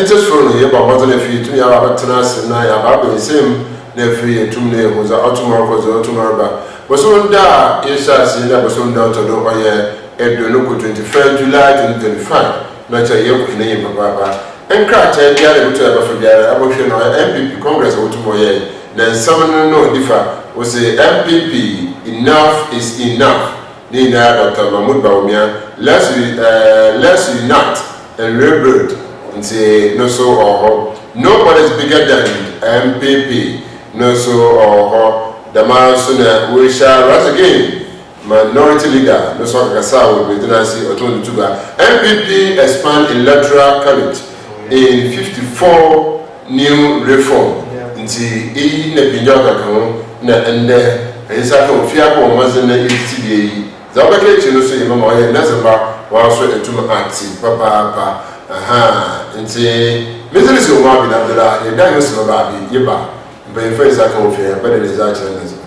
just for the year, but wasn't a few to your tenants and I have the same nephew to me was out tomorrow. Was on that, yes, I see that was on down to the Oya, Edwin 23rd July 2025, not a year with name of Baba. And cracked a gallery to ever forget abortion or MPP Congress or tomorrow. Then someone no differ was a MPP, enough is enough. Nina Dr. Mahmoud Baumia, let's unite and rebuild and say no so or nobody is bigger than MPP, no so or the man sooner we shall rise again. Minority leader, no so Kasa with Dinasi or Tony Tuga. MPP expand electoral college in 54 new reform. Nti na binyoga kan na ende esa ko fiako mazena ECD za ba ke chino so imama oye nazamba wa so etuma anti papa nti mezeli so ma bi na dela e dan yo so ba bi yeba be fa esa kan ofia ba de za cha nazamba.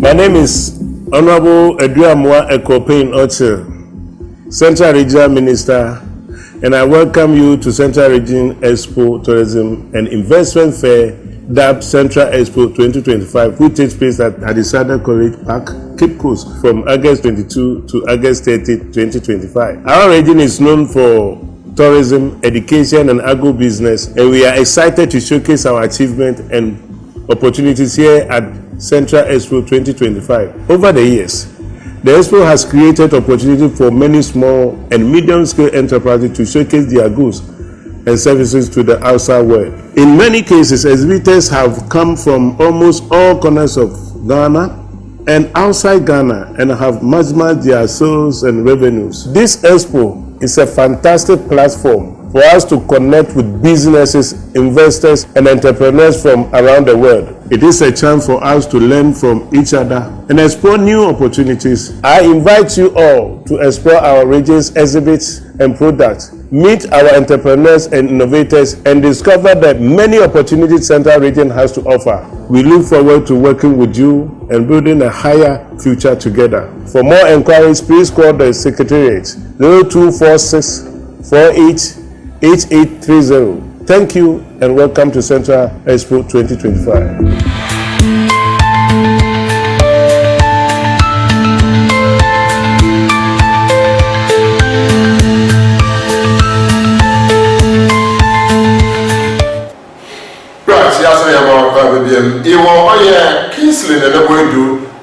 My name is Honorable Eduamwa Ekopein Oche, Central Regional Minister, and I welcome you to Central Region Expo Tourism and Investment Fair, DAP Central Expo 2025, which takes place at Adisada College Park, Cape Coast, from August 22 to August 30, 2025. Our region is known for tourism, education, and agro-business, and we are excited to showcase our achievement and opportunities here at Central Expo 2025. Over the years, the Expo has created opportunity for many small and medium-scale enterprises to showcase their goods and services to the outside world. In many cases, exhibitors have come from almost all corners of Ghana and outside Ghana and have maximized their sales and revenues. This Expo is a fantastic platform for us to connect with businesses, investors, and entrepreneurs from around the world. It is a chance for us to learn from each other and explore new opportunities. I invite you all to explore our region's exhibits and products, meet our entrepreneurs and innovators, and discover the many opportunities Central Region has to offer. We look forward to working with you and building a higher future together. For more inquiries, please call the Secretariat 0246 48 8830. Thank you and welcome to Central Expo 2025. Kingsley and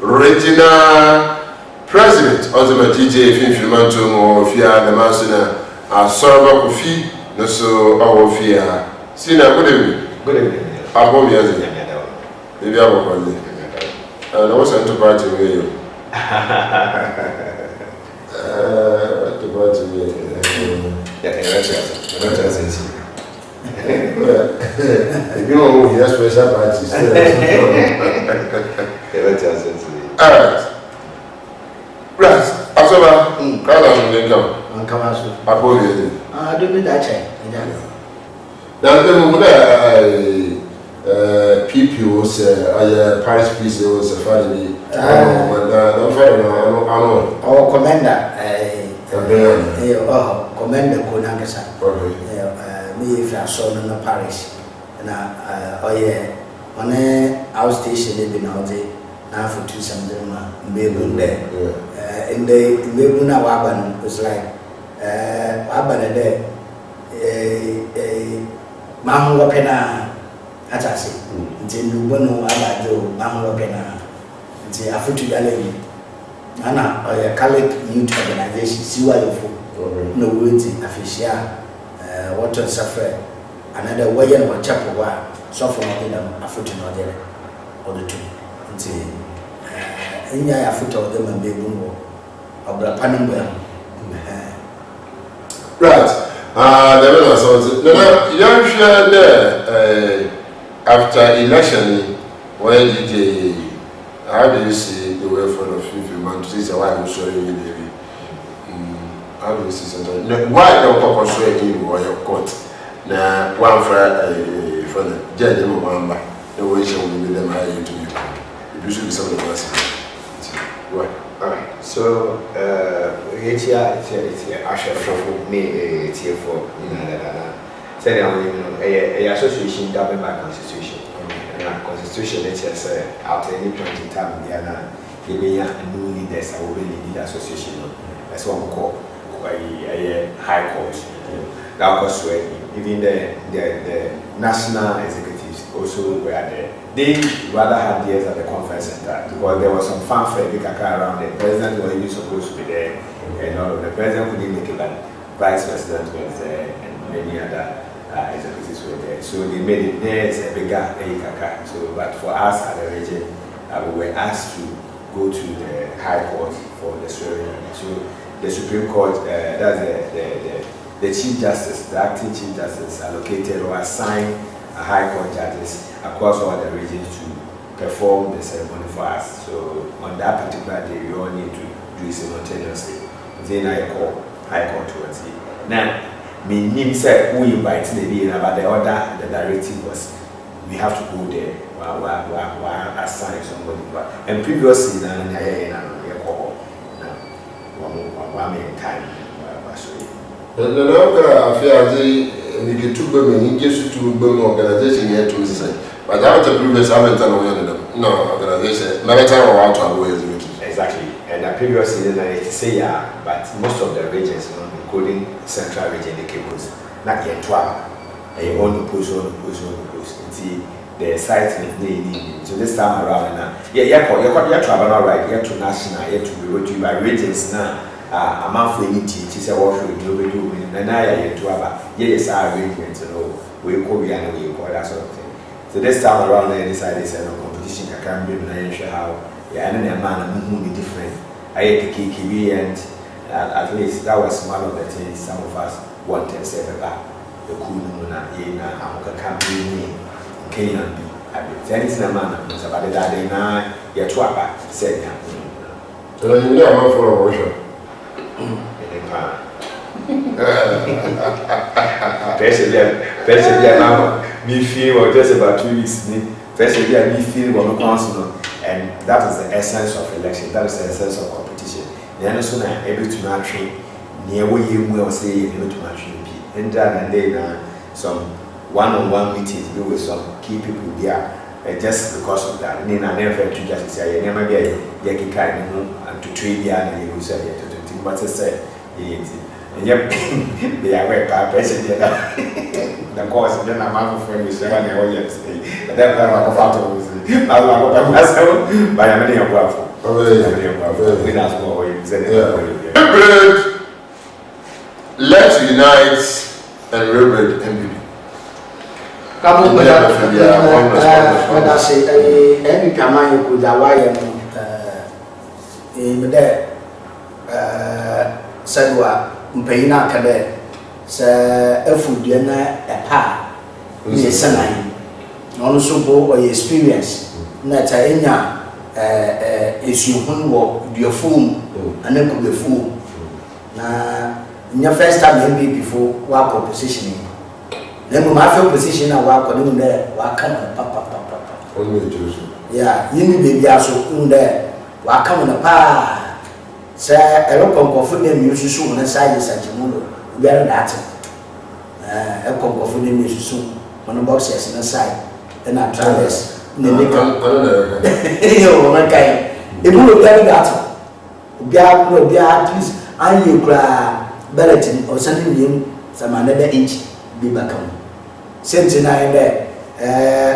Regional President of the DJ Finfimantum or Fia the Masina, a server of fee. No, so our fear. See now, good evening. Good evening. I'm home yesterday. Maybe I will call you. And I was sent to party with you. To party with you. If you know, he has special parties. Alright. Right. After that, I call you. I don't need that check. Now, PPOs, Paris PCOs, family. Our commander, Commander Konangasa. Me, if I saw in Paris, and on our station in the Nazi, now for 2 something, maybe there. In the Mebuna Waban was like. Abana de Mahunga Pena atase nti nubo no abajo mahoro bena nti afutu gallery ana Catholic Youth Organization siwa yofo no weti afishia what on suffer another way and chapel wa so for them afutu no there or the two nti enya afutu of them be bumbo obra panimbo right there was something no you share there after election where did you how do you see the way forward of you want to see why you sorry you dey how do you see something why don't papa sorry you or your court na one for the judge mo mamba the way she will be them high to you you should be something else what alright so it's Asha from me it's here for say the association governed by constitution and constitution it says after any point in time they are giving a new leaders I will be lead association that's what we call a high court that was where even the national executives also were there. They rather had theirs at the conference center because there was some fanfare around. The president was even supposed to be there, and all of the president couldn't make it, but vice president was there, and many other executives were there. So they made it there as a bigger Kaka. So, but for us at the region, we were asked to go to the High Court for the swearing. So the Supreme Court, that's the Chief Justice, the acting Chief Justice, allocated or assigned a High Court judges across all the regions to perform the ceremony for us. So on that particular day, we all need to do it simultaneously. Then I call High Court towards it. Now, me said we invite the being about the order, the directive was we have to go there while assign somebody. And previously, one time. I feel we get two women, just two women organization here to say. But that was the previous no organization. Never time or out of ways. Exactly. And the previous season I say but most of the regions, including Central region, the cables, not yet 12. They own push. The site so this time around now. Yeah, travel all right, to national, to by regions now. I'm not for any teachers, I walk through the do, and I had to have yes, our arrangements, we could be and we call that sort of thing. So this time around, they decided no competition, I can't be an sure how, and then a man who be different. I had to keep and at least that was one of the things some of us wanted to say about the Kununa in a campaign in Kenyan. I mean, anything a man, about the day now, yet to a said, so you know, I'm for a worship. Me feel or just about 2 weeks. Me feel on the council, and that is the essence of election. That is the essence of competition. The answer is able to match near where you will say able to match and then some one-on-one meetings with some key people there. Just because of that, I never to just say, I never get a kind of to trade the and you say to think what I said. And yet, they are very bad president. The course, then I'm out of friends, and I will yet say, but then I'm a photo with you. I will have myself by a many of let's unite and rebuild MPP. Kamu pada say any kama you could away in there sadwa mpayina kade sa efudie na epa ni sanai no so bo or experience na ta enya esuhun wo diofum anaku befu na nya first time MB before wa proposition na mo ma fe position na wa ko ni nde wa kan papa only the Jews yeah yimi baby aso nde wa kan na pa sa elokonkofo na mi susu na sai sajimulo bi ara that elokonkofo na mi susu on boxes na sai na travelers na nika yo ma kai e bu lo bi that obi at least an you kra bulletin or something new sama na da inch bi bakam senti na ende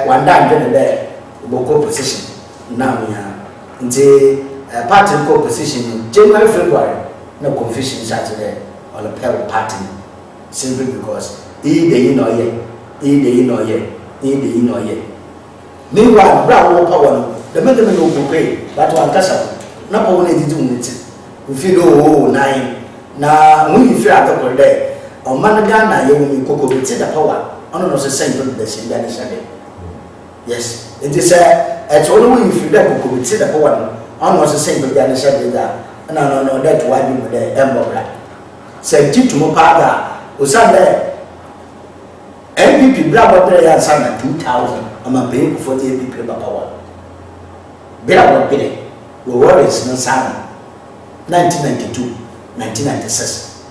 one day been there boko position now ya nti party ko position January February no confusion Saturday on the pair party simply because he no ye meanwhile bra wo power no the men no go pay that one kasa na power na didi unity we feel oh nine na when you feel at the there on man Ghana ye we koko be the power ono no say send the same that is yes it is it's only when you feel that koko be the power no ono say send that is that no that why be the embobla say titu mo pada osande MPP Bravo Player Sana 2000. I'm a paying for the MPP power. Bravo Pay. We were in Sana 1992, 1996.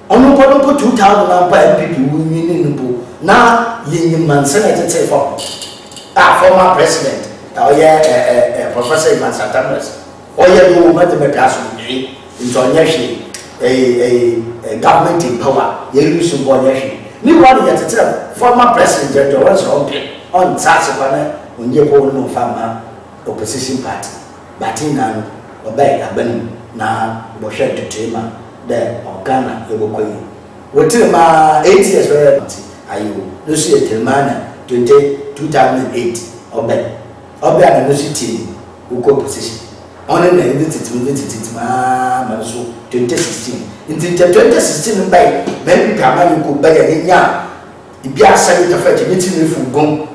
On put 2000 MPP winning now Yin Man Senator say for former president. Oh yeah, Professor Ivan Satanas. Oh yeah, you met the class into a government in power. You lose some boy. Ni one yet former president George on Sassafana when you go no farmer opposition party. But in an obey a ben na Boshet to Tema, the Ghana, Yoboko. What 8 years very are you? Lucy Tilmana 2008 obey. Obey and Lucy team who go position. Only visited my 2016. In 2016, by maybe Kamani could buy a nya. If you are selling the fetch, meeting with Fugong.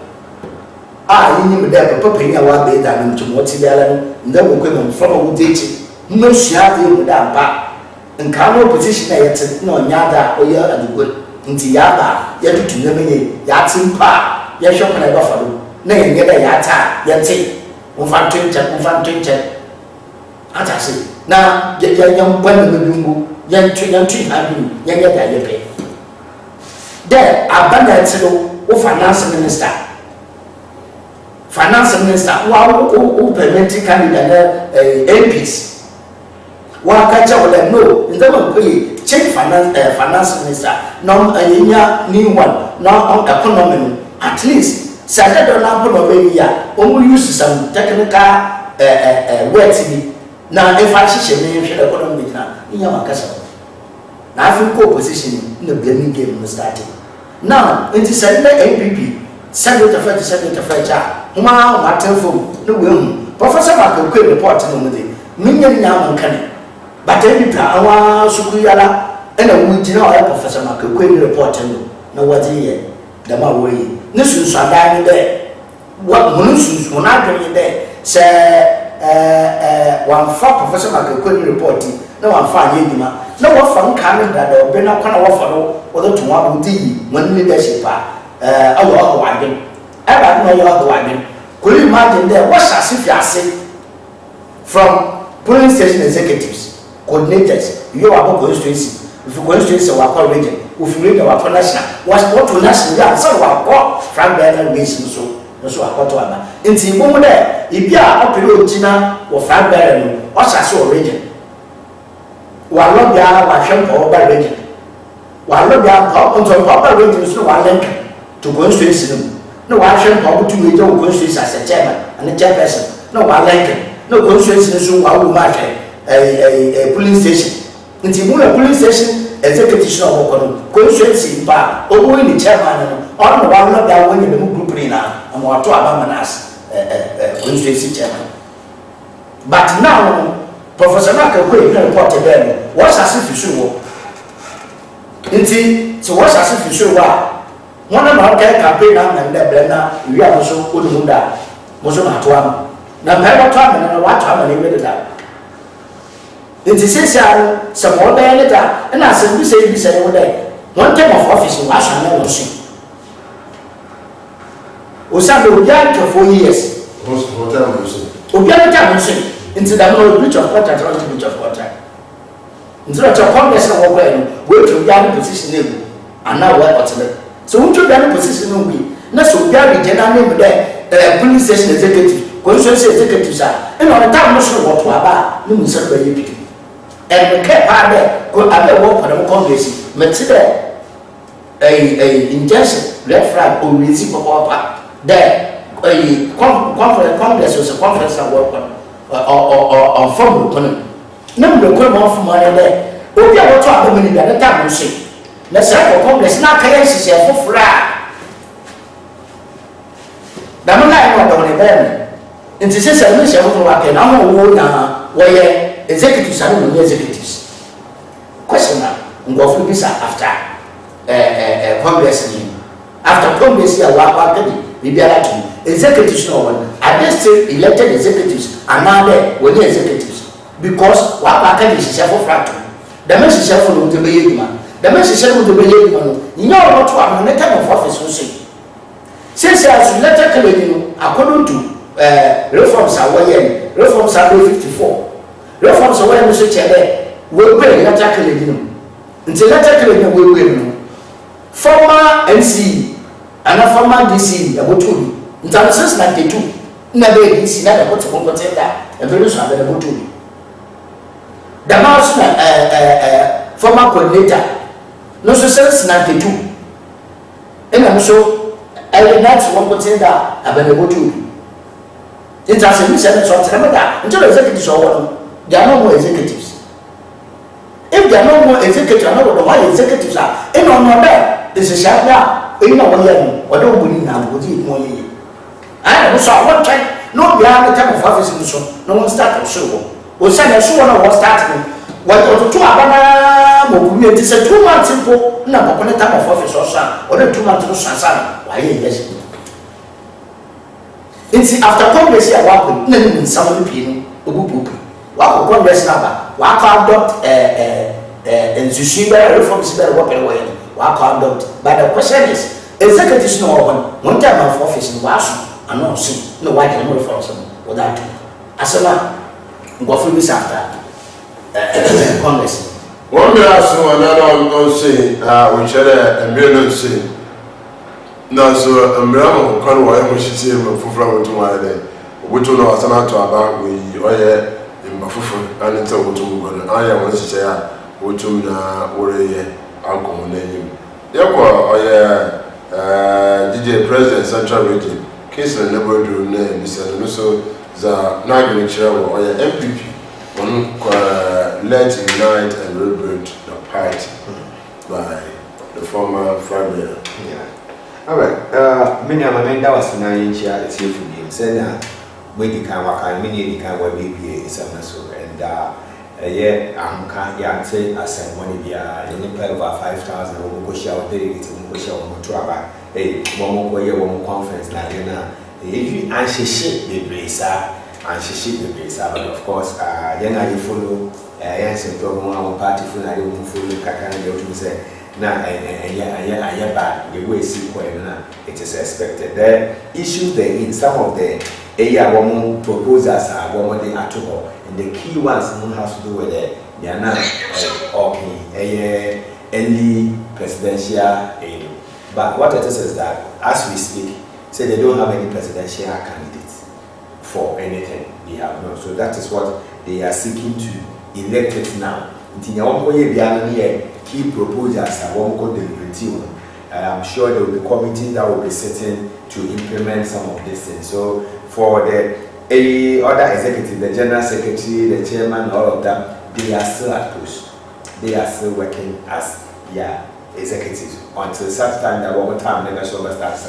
You knew that paying a while better than to Motivalan, and then we'll come from dating. No shadow with that back. And Kamo position I had no yada or ya and good. Into Yaba, yet to nominate Yatin Pa, Yashop and I offer. Nay, get a yata, yati. One fan I say, now get young women, young tree, young pay. There, abundance of finance minister. Finance minister, who permitted candidate MPs. One catch up with them, no, in the one way, change finance minister, no, a new one, no economy, at least, Saturday don't have no baby, only use some technical words. Now, if I see a economy now, in Yamakasa, now I feel position in the beginning game starting. Now, in the Senate APP, Senator Fletcher, Huma, Martin Fu, the William, Professor Marco Quay report in the Minion Yaman Cannon. But every Prawa Sukuyala and a regional Professor Marco Quay report in no what's here, the Maui. Nusus are dying there. What Munusus when I come there, say. One for Professor McQueen reporting, no one found Yima, no one from Canada, or Ben O'Connor, or the Tuabu D, when leadership, our wagon. I don't know your wagon. Could you imagine there was as if you are sick from polling station executives, coordinators, you are constituency, if you constituency our region, if you read our national, was what to national, so our Frank Bernard Mason so. So I got to Anna. In Timon there, if you are up below Tina or Frank Barron, or Sasso region. While not there, was Shampo by region. While not there, on top of region, so I link to constituency. No, I Shampo to meet your constituency as a chairman and a chairperson. No, I Lincoln. No constituency, so I will match a police station. In Timon, a police station, executive of constituency, but only the chairman. On the one of that when you group now, and what to Abamanas constituency chairman. But now, Professor Michael Quay reported them, what's as if you should so what's as if you should one of our campaign and the Brenna, we are also good Munda, Mosoma Tuam. Now, Papa Tuam and what time and he made it up. It is some more than that, and I said, we say, one day, one time of office in Washington, see. Osabe Obian for 4 years. Obian time into the breach of contract or breach of contract. Instead of Congress and wait to Obian position and now what alternate. So we took that position we. That's Obian general name there, police station executive, constituency executives are, and on the time not sure what to about, no celebrate you. And we kept out there, go at the work for the Congress, Metzida. injunction red flag or receive papa there congress was a conference that work or form economy number of money there obi a wato abamini da na time so na say congress na kaya hihye fofora da mo na no da woni be nti se no hye fofora ke na ho wo na wo ye executives and no executives question na ngofo bisa after congress ni after congress ya wa kadi bibiara to executives no one are they still elected executives and now they when executives because wa kadi hihye fofora to the message for the Bayema, the message for the Bayema, you know what to have a kind of office will say. Since I was letter collecting according to reforms are way, reforms are 54. Reforms are way, Mr. Chair, will bring letter collecting. Until letter collecting will win. Former NC and a former DC, about 2. Until since 92, never DC, never put to compensate that, and very soon about 2. The mouse former coordinator no so since 92 and I'm so I did not want to say that available to it has been said so that until executives or there are no more executives. If there are no more executives, I know why executives are in on your bed. This is sharp now in our way or don't believe now would eat more. I saw one time no behind the time of office in the sun, no one started so. We send a show on our starting. What to Abana, we is a 2 months simple, no, upon the time of office or son, or the 2 months to son. Why, yes. It's after Congress, I walk with some of the people, Ubu, walk with Congress number, walk out, and Sushiba reforms better walk away, walk out. But the question is, executives no one time of office in Washington, and no see, no white and no reforms without as a man. Go for this after Congress. One last one, another say, we share a million say. Now, so a million can why we should see him from to my day. We don't know as an actor about we in Bafufu and until to move on. I am to say, what you na worry alcohol name. Therefore, DJ President Central Region, Kingston never do name, Mr. Nuso. The Nagin chair or MPP on Let's Unite and Rebuild the Party by the former Friday. Yeah. All right. Many of my men that was 9 years it's here for me. Said when the can work and many the can work BBA is so and yeah, can't say as money be any pair over 5,000 or go share there it's go share on to hey one more conference na then if you ship the bracer and she ship the bracer, but of course, then I follow yes, and program party for I don't follow Kakana to say now and bad the way it is expected. The issues there in some of the woman proposals are woman at all, and the key ones has to do with it. They are not early presidential but what it is that as we speak, say they don't have any presidential candidates for anything they have no. So that is what they are seeking to elect it now. Key proposals are one called deliberative. I'm sure there will be committees that will be sitting to implement some of these things. So for the other executive, the general secretary, the chairman, all of them, they are still at post. They are still working as executives until such time that one more time never show us that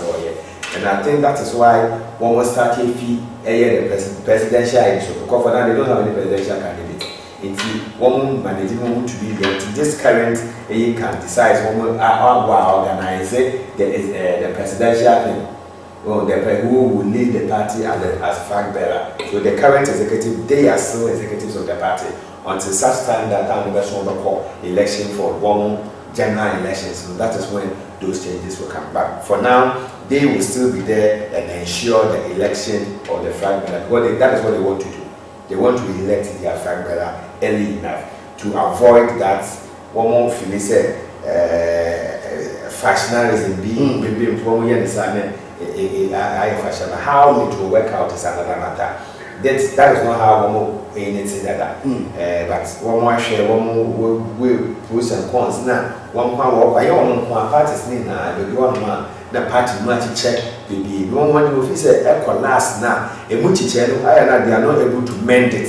and I think that is why one will start a fee the presidential issue because for now they don't have any presidential candidate. One management to be there to this current can decide one will organize the presidential thing. Well, who will lead the party as flag bearer. So the current executive, they are still executives of the party until such time that time never show call election for one general elections. So that is when those changes will come back. For now, they will still be there and ensure the election of the flag bearer. That is what they want to do. They want to elect their flag bearer early enough to avoid that one more Philistine factionalism being prominent. How it will work out is another matter. That is not how one anything like that. But one more share, one more pros and cons now. one pound or by own parties in the one man, the party much check the no one who is a last now, a muchi chair, they are not able to mend it.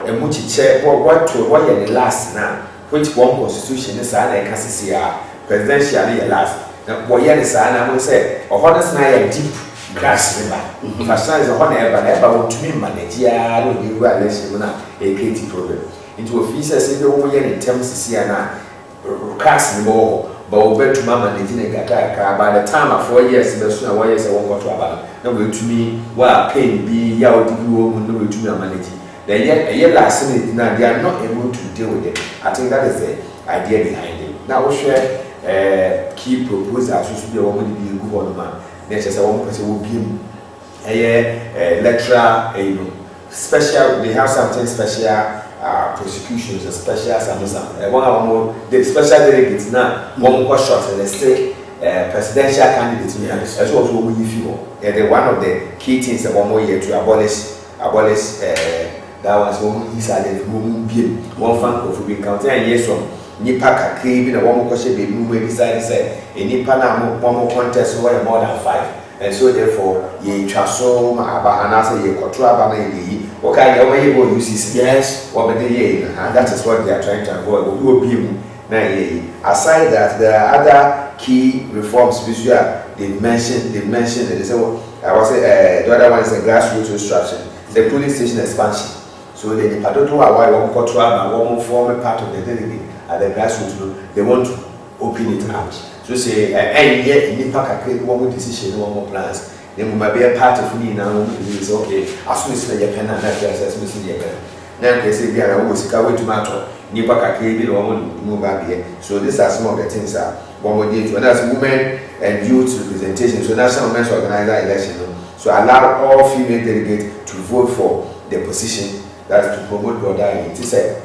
A muchi chair, what the last now, which one constitution is like Cassia, presidentially last. Boy, yes, I will say, or honest night deep grass river. Fashion is a honor, but to me, manage, I don't do well, let's a creative program. Into a feast, I say, the woman in terms of Siena, grass more, but bet to Mamma Nidina by the time of 4 years, the sooner 1 year I won't go to about. No way to me, well, pain be yaw to you, no way to me, manage. Then yet, a year last minute, now they are not able to deal with it. I think that is the idea behind it. Now, we'll share. Key proposals should be a woman to be a good one man. Next, as a woman person will be a lecturer, special. They have something special prosecutions, a special something. One of more the special delegates now. One more short and let's say presidential candidates. As well as what we feel. The one of the key things that one more year to abolish. That was one he said. One fan of being counted and yes from. Nipa kakri bi na wo mokose be mu we decide say nipa na mo contest where more than 5 and so therefore ye twaso ma aba ana say ye kotro aba na ye o kai ye we go use yes what be ye and that is what they are trying to avoid we obi mu na ye aside that there are other key reforms which they mentioned they say I was say the other one is the grassroots restructuring the police station expansion so the nipa don't know why we kotro aba we form a part of the delegate at the grassroots, they want to open it out. So say, any year in Nipaka create one more decision, one more plans. Then we might be a part of me now. It's okay. As soon as you pen and that as missing your pen. Then they say, we are always going to matter. Nipaka create one move back here. So these are some of the things that one more day to. And that's women and youth representation. So national women's organizer election. So allow all female delegates to vote for the position that's to promote brother. It is a,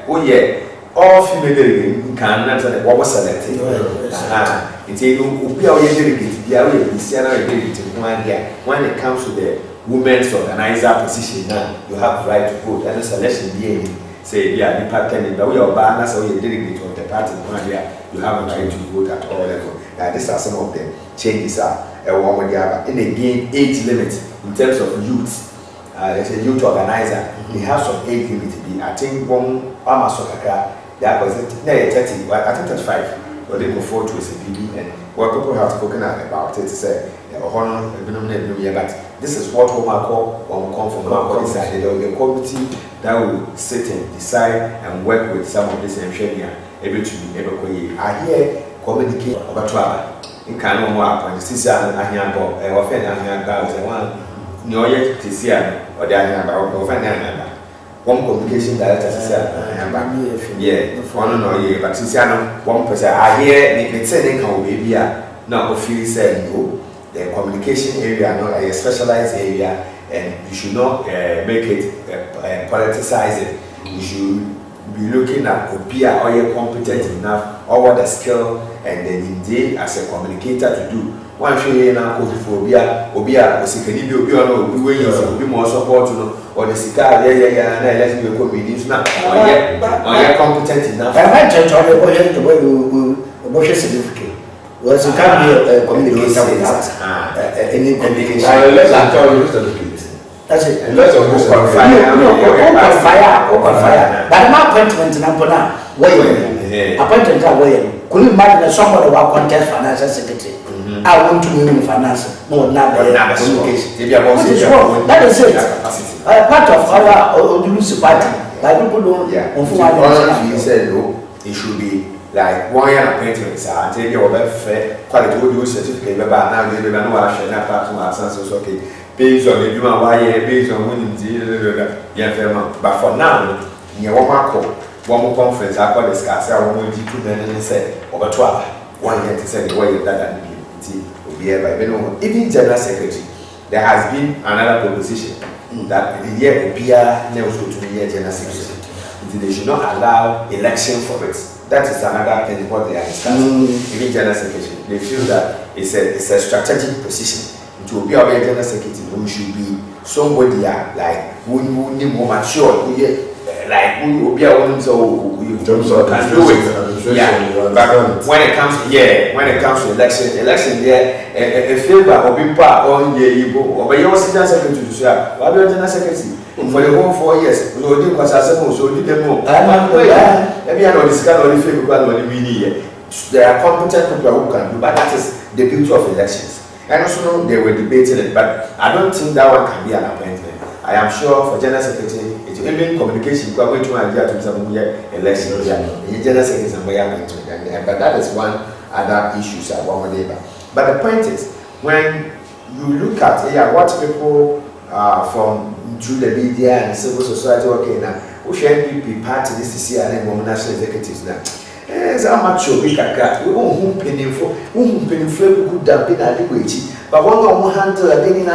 oh yeah. All female delegates can answer what was selected. It's a delegate. When it comes to the women's organizer position, now you have the right to vote. And the selection being say, yeah, the pattern, but we are banners or your delegate of the party, you have a right to vote at all levels. These are some of the changes one with the other. And again, age limit in terms of youth. There's a youth organizer. They have some age limit. I think one Amasokaka. Yeah, because 30, I think 35, but they move forward to a CPB, and what people have spoken about it say, but this is what we call come from inside. There will be a committee that will sit and decide and work with some of this engineer able to be able to. I hear communicate about travel. In kind of more upon the city and Ahianbo, and often Ahianba was one, no yet to see or the Ahianba, or Fanny. One communication director said, yeah, one or yeah, but since one person, I hear the saying how baby now feel said no, the communication area, not a specialized area, and you should not make it politicize it. You should be looking at Obia or you're competent enough, or what the skill and then indeed as a communicator to do. One should now go for Obia, was can you be on be more support to or the cigar, yeah, let's do a community now. Are you competent enough? I might touch on the way you certificate. Was you can't be a communicator without any communication. Let's tell you certificate. That's it. Let's open fire. Open fire. But my appointment in Ampona, where appointment are where could you imagine somebody who are contest financial secretary? I want to be in finance, more now communication. That is it. Part of our Odulusi party, like people don't. He said, no, it should be like 1 year appointments. I tell you, fair quality audio certificate, but now they don't know I shall not pass to my sons. Okay, based on the human wire, based on winning the but for now, near one more conference, I got discuss. I want to put them and say, over 12, 1 year to say the way that will be even general secretary. There has been another proposition that the year will be a general secretary. They should not allow election for it. That is another thing what they are discussing. Even general secretary, they feel that it's a strategic position. To be a general secretary, we should be somebody like who need more mature, like who will be a woman so in terms of can do it. Yeah, but when it comes to election there, a favor or people on the or by your senior secretary to say, what do you secretary? For the whole 4 years, we will do because I said, so did them more. Maybe I know this kind of favor on the media. There are competent people who can do, but that is the beauty of elections. I also know they were debating it, but I don't think that one can be an appointment. I am sure for General Secretary, it's even communication, because we're trying to get some election, General Secretary, but that is one other issue, but the point is, when you look at what people from through the media and civil society, okay, now, who should NPP party this is here and then national executives now. How much you we can cut? We won't penny for good damn in adequate. But one more handle a day in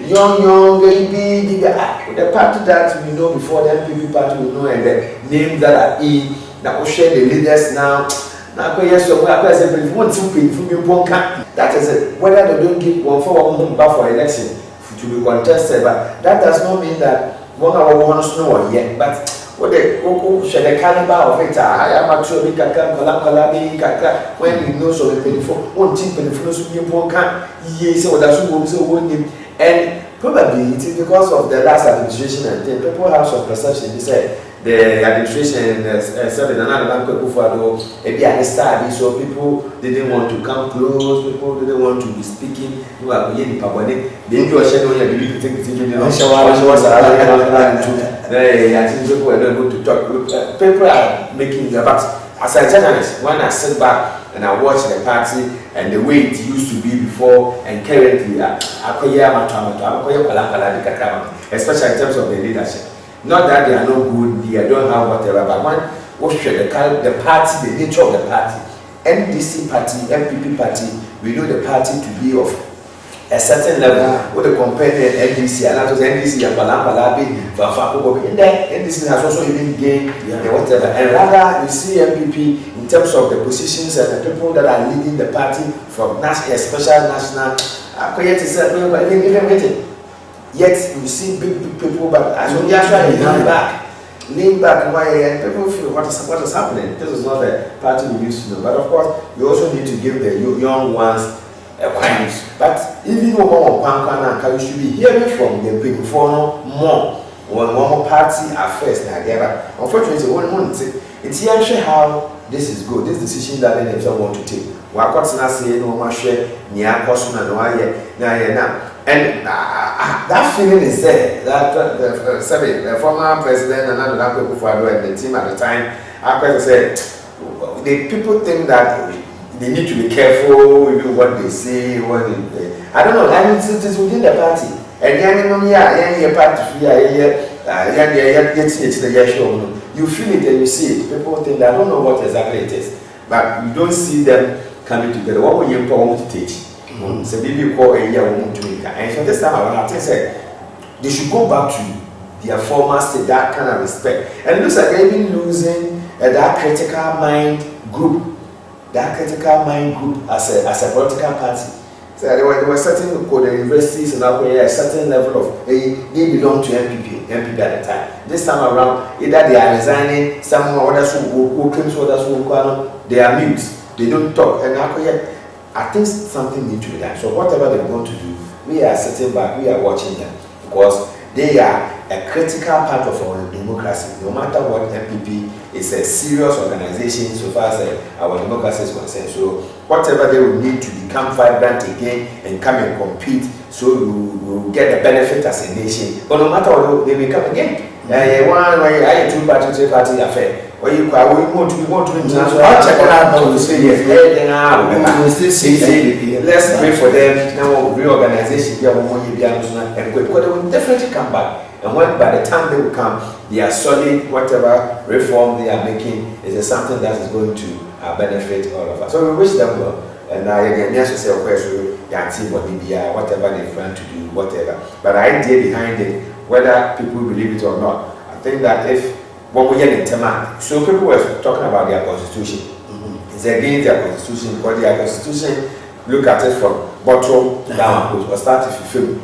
young baby, the party that we know before the NPP party we know and the names that are in that will share the leaders now. Now, yes, so if you want to pay from your one that is it. Whether they don't give one for one back for election to be contested, but that does not mean that one hour wants no one yet. But what they share the caliber of it, I am actually when we know so the penny for one team penny for so you won't come, yes, so that's what we and probably it is because of the last administration and then people have some perception. They say the administration said another language so people didn't want to come close, people didn't want to be speaking. You are being public. They do a shadow and believe to take it into I think people are not able to talk. People are making the but as a journalist, when I sit back and I watch the party and the way it used to be before and currently, especially in terms of the leadership. Not that they are not good, they don't have whatever, but when the party, the nature of the party, NDC party, MPP party, we know the party to be of a certain level. What they compare the NDC, and that was NDC and Balambalabi, and then NDC has also even gained whatever. And rather, you see MPP in terms of the positions and the people that are leading the party from national, special national, yet you see big people, but as we actually lean back, why and people feel what is happening. This is not the party we used to know. But of course, you also need to give the young ones a chance. But even you should be hearing from the people for more when one party affairs together. Unfortunately, it's here how this is good. This decision that they themselves want to take. And that feeling is there. That the former president and the team at the time, after said, the people think that they need to be careful with what they say. I don't know. I mean, it is within the party. And you feel it and you see it. People think that I don't know what exactly it is, but you don't see them coming together. What will you want to teach? So maybe call a year woman to make. And so this time around, I think they should go back to their former state, that kind of respect. And it looks like they've been losing that critical mind group. That critical mind group as a political party. So there were certain universities and a certain level of they belong to MPP at the time. This time around, either they are resigning, some others who came to others who they are mute. They don't talk. And I think something needs to be done. So whatever they're going to do, we are sitting back, we are watching them because they are a critical part of our democracy. No matter what, MPP is a serious organization so far as our democracy is concerned. So whatever they will need to become vibrant again and come and compete, so we will get the benefit as a nation. But no matter what, they will come again. I two-party, three-party affair. Or you want to international. Let's pray for them. Now reorganization and because they will definitely come back. And when by the time they will come, they are solid. Whatever reform they are making is something that is going to benefit all of us. So we wish them well. And now again, yes, say whatever they plan to do, whatever. But the idea behind it, whether people believe it or not, I think that if what we get in Tema, so people were talking about their constitution. It's against their constitution because their constitution look at it from bottom down, or start to fulfill.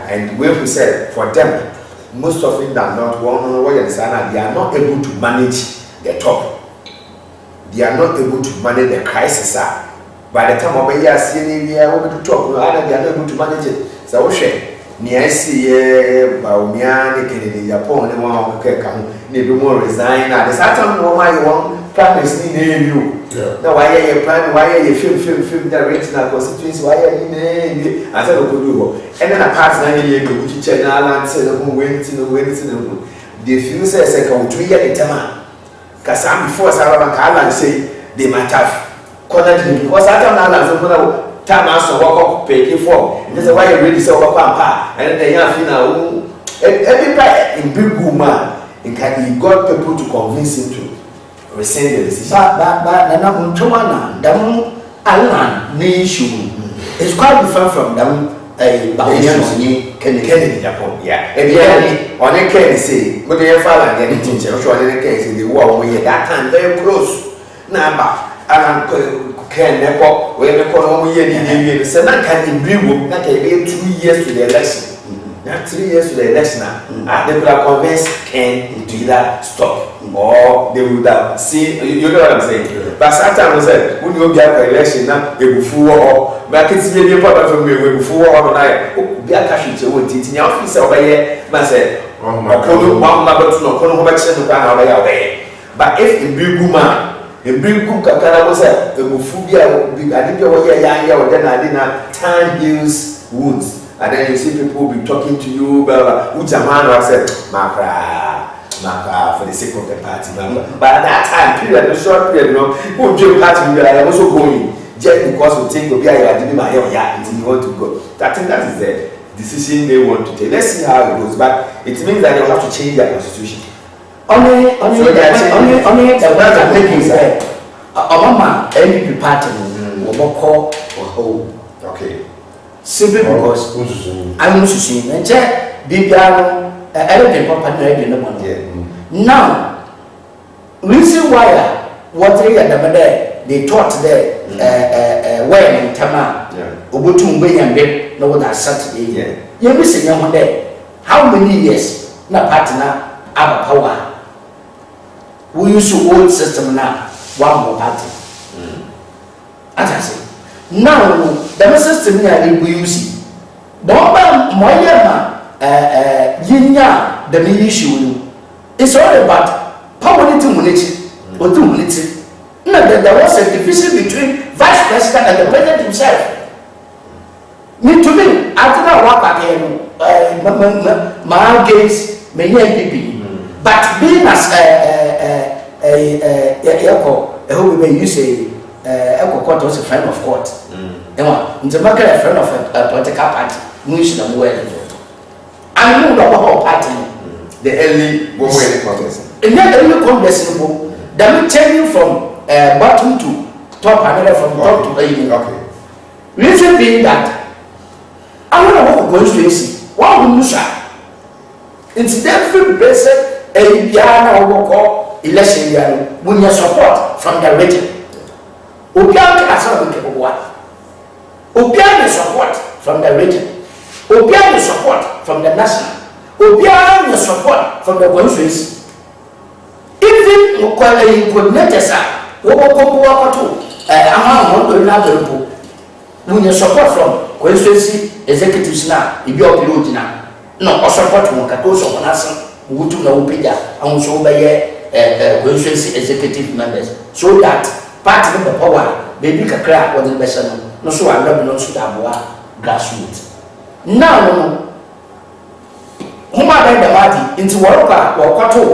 And when we said for them, most often than not, they are not able to manage the top. They are not able to manage the crisis. By the time we are seeing we are able to talk, they are not able to manage it. So, I see Baumia, Kennedy, Japan, and one can more resign. At the same time, one plan is in you. Now, why are you planning? Why are you film directing our constituency? Why are you I said, and then I pass 9 years to which channel and said, Wednesday. The few says, second 2 years time. Because I'm before Sarah say they might have connected because I don't know. Time as to walk up pay for. This is why you really say Papa and then you know everybody in big woman and he got people to convince him to rescind the decision. But now Chomana, them Alan nation is quite different from them Kennedy Japan. Yeah. And on a Kennedy say, but they fall and get it in the case in the war we that time very close. Now Ken Nepo, where the Colombo year, so that can be real, that can be 2 years to the election. Not 3 years to the election. They could have convinced Ken to either stop or they would have seen, you know what I'm saying? But sometimes I said, when you get the election, now they will fool or back it's really important for me, we will fool or not. Be a cash into what it's in your office over here, but said, but if a big woman, a big book was a phobia, I think you're then I didn't time heals wounds. And then you see people be talking to you, which a man has said, Maka, for the sake of the party. But at that time, period, a short period, who join party, I am also going just because we think you are doing my hair, and you want to go. I think that is the decision they want to take. Let's see how it goes. But it means that they will have to change their constitution. Only the way I'm making say, Obama, NDP party will call or hold. Okay. Simply because I'm not seeing and check BPR, everything properly. Now, reason why what they taught there, when Tama, Ubutumbe and Bed, no, that Saturday. You're missing one day. How many years? Na partner, our power. We use the old system now, one more party. As I say, now the system here we use it. Don't Moyama, Yinya, the issue. It's all about power to munity or to munity. No, there was a division between vice president and the president himself. Me to me, I don't know what again, my gaze, many NPP. But being as who may you say Echo Court was a friend of court. And the market a friend of a political party, Munition of Well. I know the whole party. The early Congress. In that early Congress, they will tell you from bottom to top, another from top to bottom. Okay. Reason being that I want to walk going to see. What will you say? It's every person. A piano or election when you support from the region. Opian has not been capable. Opian support from the region. Opian support from the national. Opian support from the constituency. Even Mukale coordinators are when you support from constituency executives now, if you are now, no, support Mukatoso Nasan. Who to know Peter and so by constituency executive members, so that part of the power, baby can crack what the best no so I love not to have grassroots. Now, whom I read the party into Walker or Quato,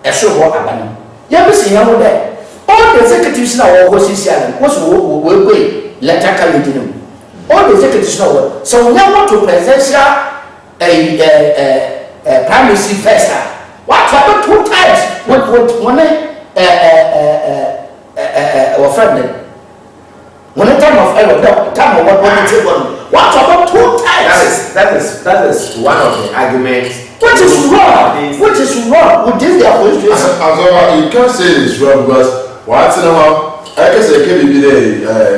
a show what happened. You're missing young there. All the executives now was his young, was will wait, let her come into them. All the executives know. So now want to present primacy first. What happened 2 times? What when our friend when a time of error, time of what happened 2 times? That is one of the arguments. What is wrong? What is wrong with this? You can't say it's wrong because what's now? I can say KBB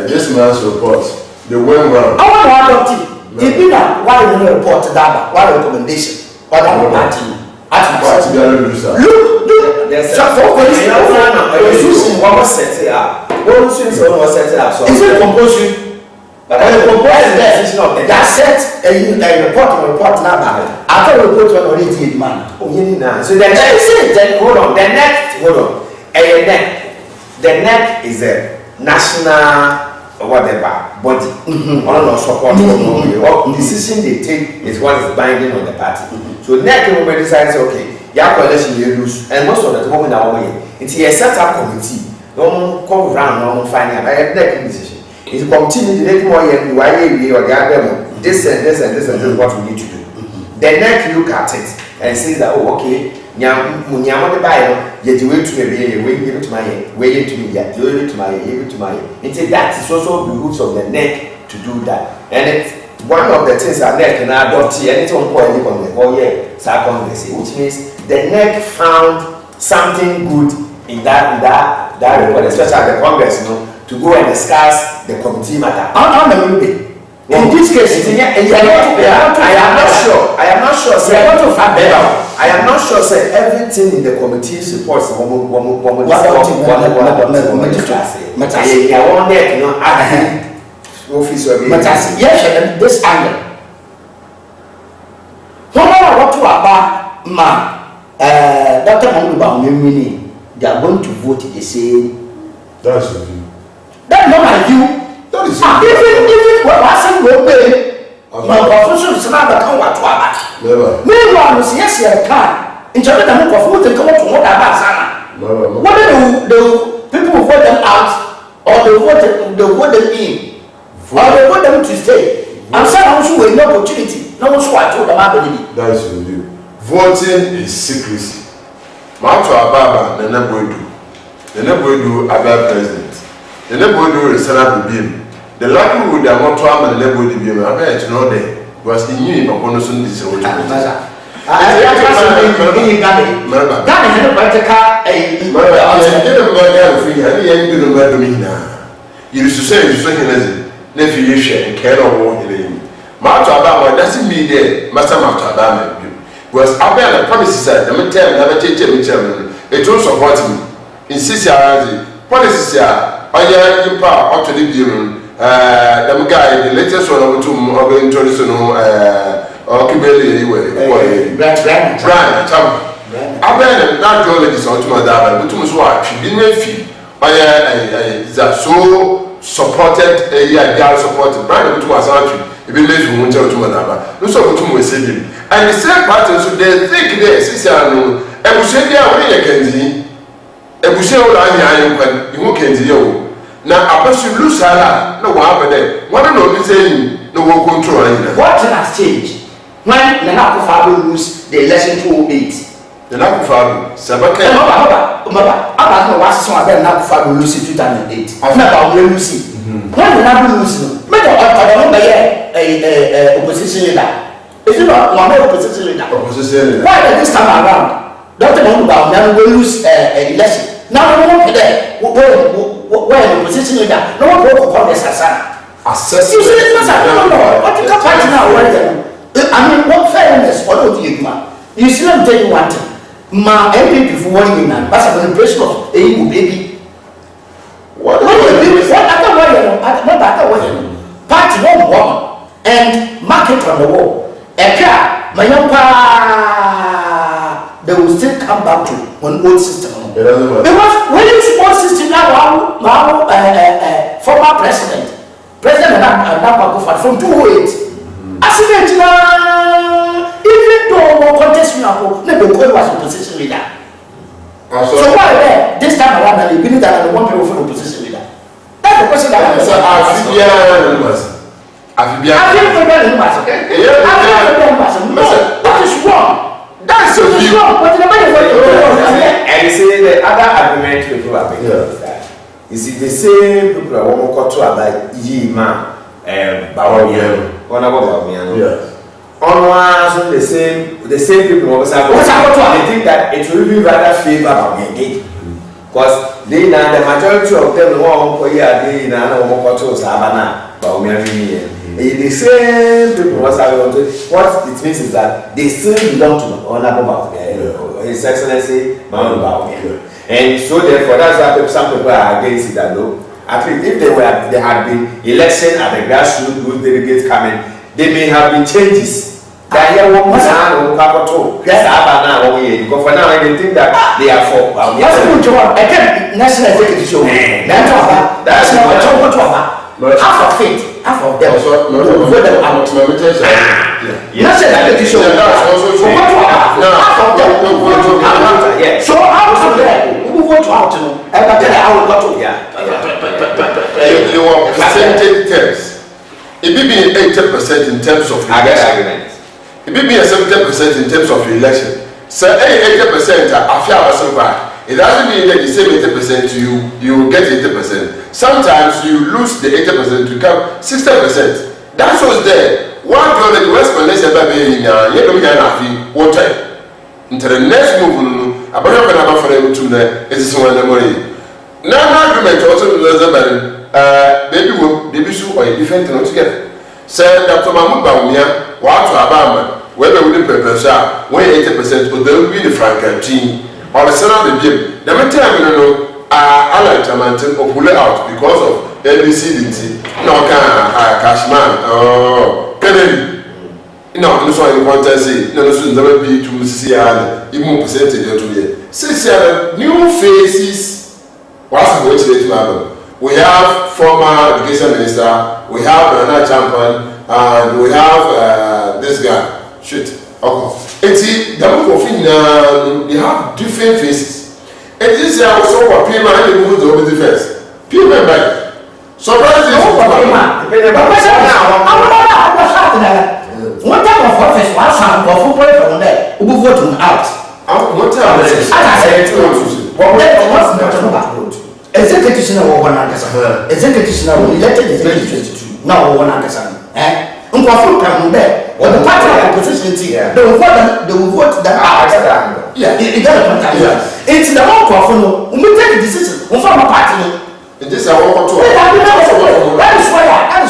this man's report. They went wrong. I want to adopt it. If you know why you report that, why recommendation? other party. Party they are loser. Look. So for police, what was set up? What was set up? So is it compulsory? But I compose there. That set a report number. After report on already man. So then hold on. The NEC is a national whatever body. All no support. All decision they take is what is binding on the party. So NEC will decide, okay, your coalition you lose, and most of the time now it's a set up committee. No come round, no finding out. I have NEC decision. It's continue to make more why we or gather this and this and this and this is what we need to do. The NEC look at it and says that okay, nyam the buy you do it to me, we give it to my way to me, yet do it to my that is also the behooves of the NEC to do that. And it's one of the things that NEC can adopt here, and it's on point on the whole year, which means the NEC found something good in that report, especially the Congress, to go and discuss the committee matter. In this case, I am not sure. I am not sure. Say everything in the committee's reports. Yes, this angle. What to about Dr. Manguba, they are going to vote the same. That's the view. That's not my view. That is even what I said will pay. My profession is not the come what to about. Never. Meanwhile, yes, you can. In China, the move of food and come to what about. What do the people who vote them out, or they vote them in, or they vote them to stay? I'm saying also with no opportunity. No one I told them I believe. That is the view. Voting is secrecy. Mato Ababa, Nana Boydu, Abba president. The Nebodu is set up the beam. The likelihood that one time and the Nebodu beam, I bet you know there was in you upon the Sunday. You used to say, you say, nephew, you share and care of war in him. Mato Ababa doesn't mean there, Master Mato Ababa. Because Abba promises that the midterm never change a midterm. It will support me. Insist, policies are. Oya impa auto the bureau the guy the latest one of two of introduction Okibeli anyway Brian cham abena na geologist on to madam but so what she didn't feel oya is so supported girl supported Brian to was actually e be lazy won tell to madam no so to we say them and the same party so they think there since no ebushedi a we ye kanzi ebushe wala anya nkwan ihu kenzi yo na abasu lusala no wa abede one no be saying no wo control anya. What has changed when Nana Akufo-Addo lose the election 2008? Nana Akufo-Addo sabaka aba no was so abeg Nana Akufo-Addo lose 2008 na ba we lose when Nana lose no make the be opposition leader is it not one opposition leader why this time around Dr. Manguba will lose election. Now we won't be there. Where the position leader, no one will call this assassin. Assassin. You see, it's not no. What you can fight now? I mean, what fairness? What do you man? You see, let me tell you one thing. My MP for 1 year now, that's an impression of a baby. What other way? Party one woman and market on the wall. A car, my young they will still come back to one old system. Because when you support system now, former president from 2008, accident even though contest Neboko was opposition leader. So why there this time around you believe that the one people for opposition leader? That's the question that I that is wrong. That's a view. And you see the other argument people are making is that is it the same people that want to about Yima Bawamiano, one about Bawamiano. Yes. On the same people also they think that it will be rather favor Bawamiano because they now the majority of them want to hear they now want to Sabana. But we are the same people. What it means is that they still belong to Honorable Bawumia, His Excellency Muhammadu Bawumia. And so therefore, that's why some people are against it. That no, at least if there had been election at the grassroots, those delegates coming, there may have been changes. That here one man will come to. Yes, now 1 year. Because for now, I don't think that they are for. What's the point? Again, national executive show. That's half of it, half of them. National executive show. Half of them. So out of them. Vote out to you want percentage terms. It may be 80% in terms of election. It may be 70% in terms of election. So 80% it doesn't mean that the same 80% you will get 80%. Sometimes you lose the 80% to come 60%. That's what's there. One government the West Malaysia baby water. Into the next move, I believe I'm going to do is one of the money. Now, argument also baby soup or a different thing altogether. Said Dr. Mahmoud Bawumia, what to Abama, whether we didn't prepare, when 80% will then be the Frank team or the son of the game. The material, I like to maintain or pull it out because of LBCDT, no Cashman, Kennedy. No, no, so I want to say, no, so never be to see even percentage of 2 years. Since new faces, what's going to happen? We have former education minister, we have another champion, and we have this guy. Shit. Okay. It's the book of they have different faces. And this year also what people and the mood of the defense. People back. Surprise is one time of office, one sound of football from there, who vote him out. What time is it? I said, executive or one understand. Executive elected executive. Now, one understand. Unqualified come there. Or the party of opposition, they will vote them out. Yeah, it doesn't. It's the one for we take a decision. We form a party. It is a walk to that is why at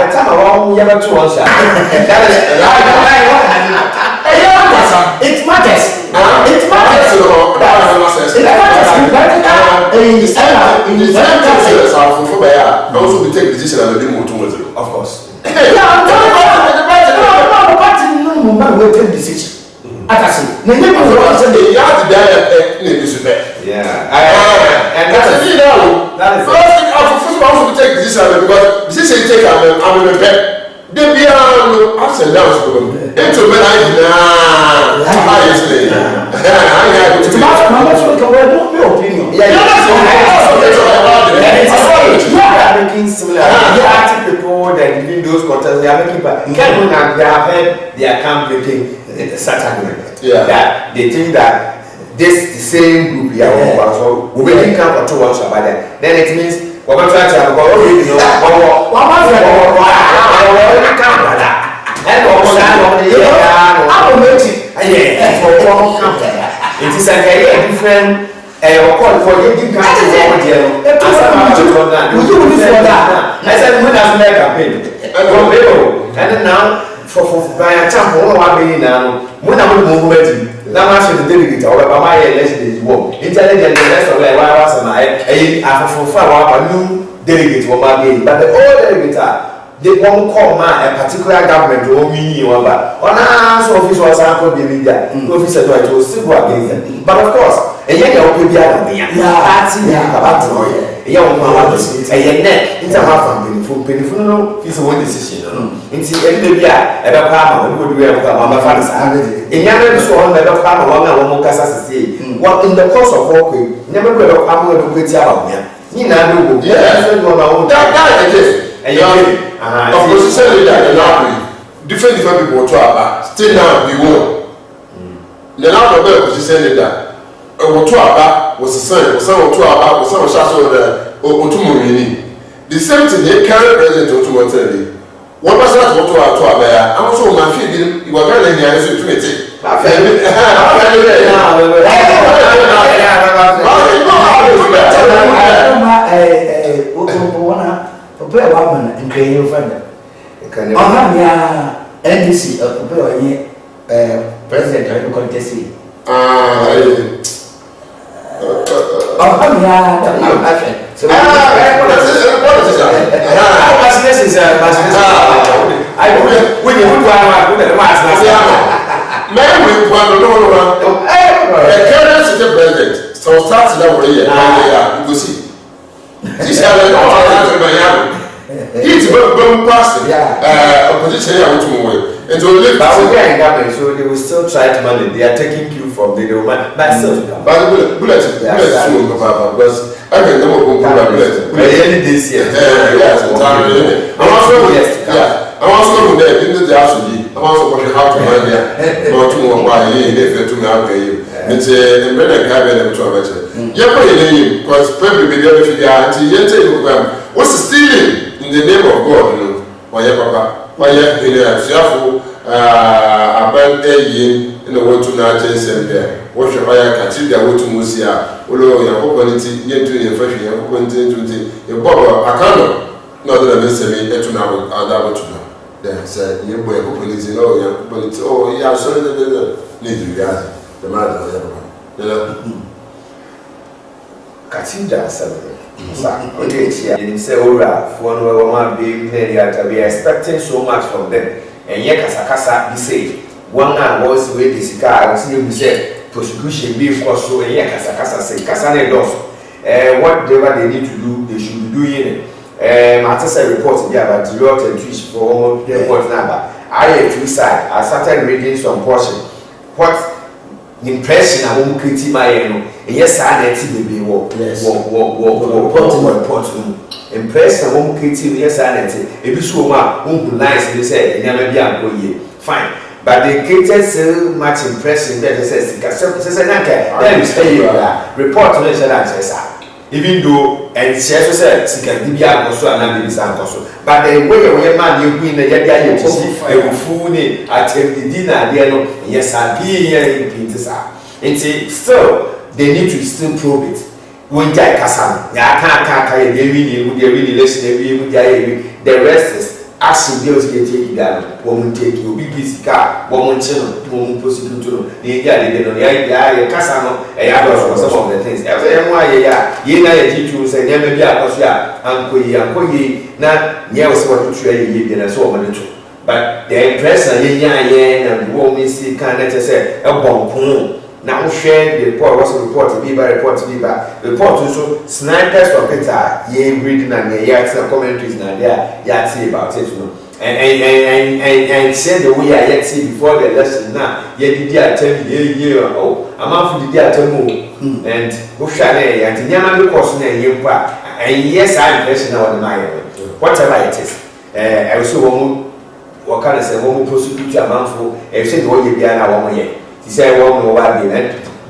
the time I want never to answer. It matters. Also, we take decision and we move of course. We take decision. And that's a thing now. First also we take decision because decision take I'm in a bed. They be ups and downs. Into men I making similar. They are active people that in those contests they are making, but they have heard their campaign such argument. That they think that this the same group here so we will come for 2 months about that. Then it means we're going to try to go already know it is a different call for you can I said when I make campaign and then now for by a time one being now when I will move now I should delegate or my election work intelligent the rest of why was I for new delegate but the old delegate they won't call a particular government or me or office was uncle media officer to was still against them. But of course, a young people about a young man a neck into half painful is one decision. Into every year, ever come and would wear my father's hand. A young so never come along and Mocasa say, what in the course of walking, never will come with a good job. Nina, opposition leader different people to about still now be war. The now the opposition leader to about was a son to about was some shadow the same thing they carry president to Montreal. What was that to about? I'm also my feeling you were very nice to it. wana papa wa man nkreyo fanda aha ya NDC papa wa ye president of the contest so start that way you go see this it's going past opposition I want to move and so they so they will still try to manage. They are taking cue from the Roman but still bullet because I can never go bullet this year I also know that in the house I also how to manage not to know why if to me out there it's a better cabin to a better because probably be there if you are anti what's stealing in the name of God, you know, why papa, why you about a year in the world to not send there. What should I catch the way to Musia, although your quality yet to your fresh young quantity, your bubble, I cannot, not that I miss me, to now, I'll double to know. Then said, you boy, quality, oh, yeah, so need to gather the matter. Cathedral celebrate. You say, Ora, for one being there, we are expecting so much from them. And yet, Kasakasa, we say, one hour was with this car, and see you say, prosecution be for so, and yet Kasakasa say, Kasane does. Whatever they need to do, they should be doing it. Matters a report there about the lot and twitch for the report number. I had two sides. I started reading some portion. What impression I won't critique my yes, I need to be walk impression I won't critique yes, I need to. If you show who nice, they say, never be a good fine. But they created so much impression that they say, then you say, report to the even though and she also said she can be a also and be also. But the way a man you win the Yadia, you fool me, I take the dinner, yes, I be here in Pintas. And say, still, they need to still prove it. When Jai Kassan, they really listen, the rest is asking girls to take down, woman take you, BBC car, woman channel, woman prostitute to the Cassano, and some of the things. Ye na teach say never be a cosia, Uncle Ye, not near what to trade ye and so on. But the impression, and woman see can't say a bomb. Now share the report, what's the report to be by report also snipers from Peter, ye reading and the yaks and commentaries and there, yatsi about it, you know. And share the way I yet see before the election now, yet did I tell you, I'm out for the day to move. And Bushane and Yaman because and yes, I'm impressing on my whatever it is. I also what can I say, one prosecute a month for a said what you be an one year. He said, well, no, I be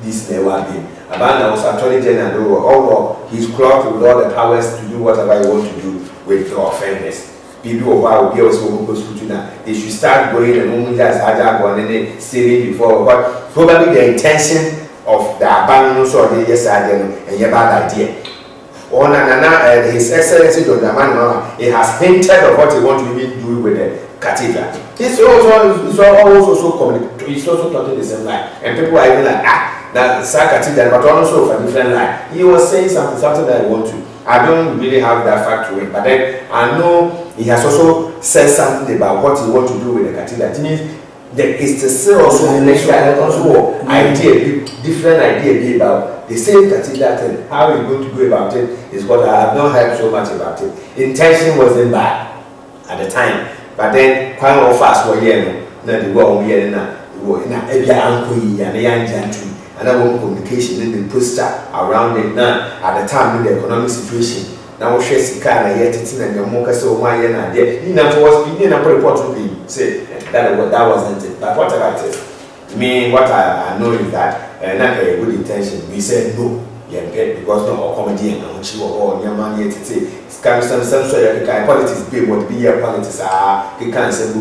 this never be. Abana was Attorney General, although he's clocked with all the powers to do whatever he wants to do with the offenders. People of our girls who go to now, they should start going and only just Ajago and then stealing before. But probably the intention of the abandonment or the yes, I and your bad idea. On His Excellency Dr. Manoa, he has hinted of what he wants to even do with the cathedral. It's also talking the same line, and people are even like, that's cathedral, but also for different line. He was saying something that I want to. I don't really have that fact to it, but then I know he has also said something about what he wants to do with the cathedral. It means there is still also idea, different idea about the same cathedral thing. How we're going to go about it is what I have not heard so much about it. Intention wasn't bad at the time, but then quite all fast were here. Now the war here now, every uncle and the young gentleman, and I want communication in the poster around it now. At the time, in the economic situation, now we share Sika and yet it's in the Moka so my year and there. You know, was being a report to be say that wasn't it. But whatever it is, me, what I know is that not a good intention. We said no, because no comedy and she or your man yet to say, some sort of politics be what be your politics are, you can't say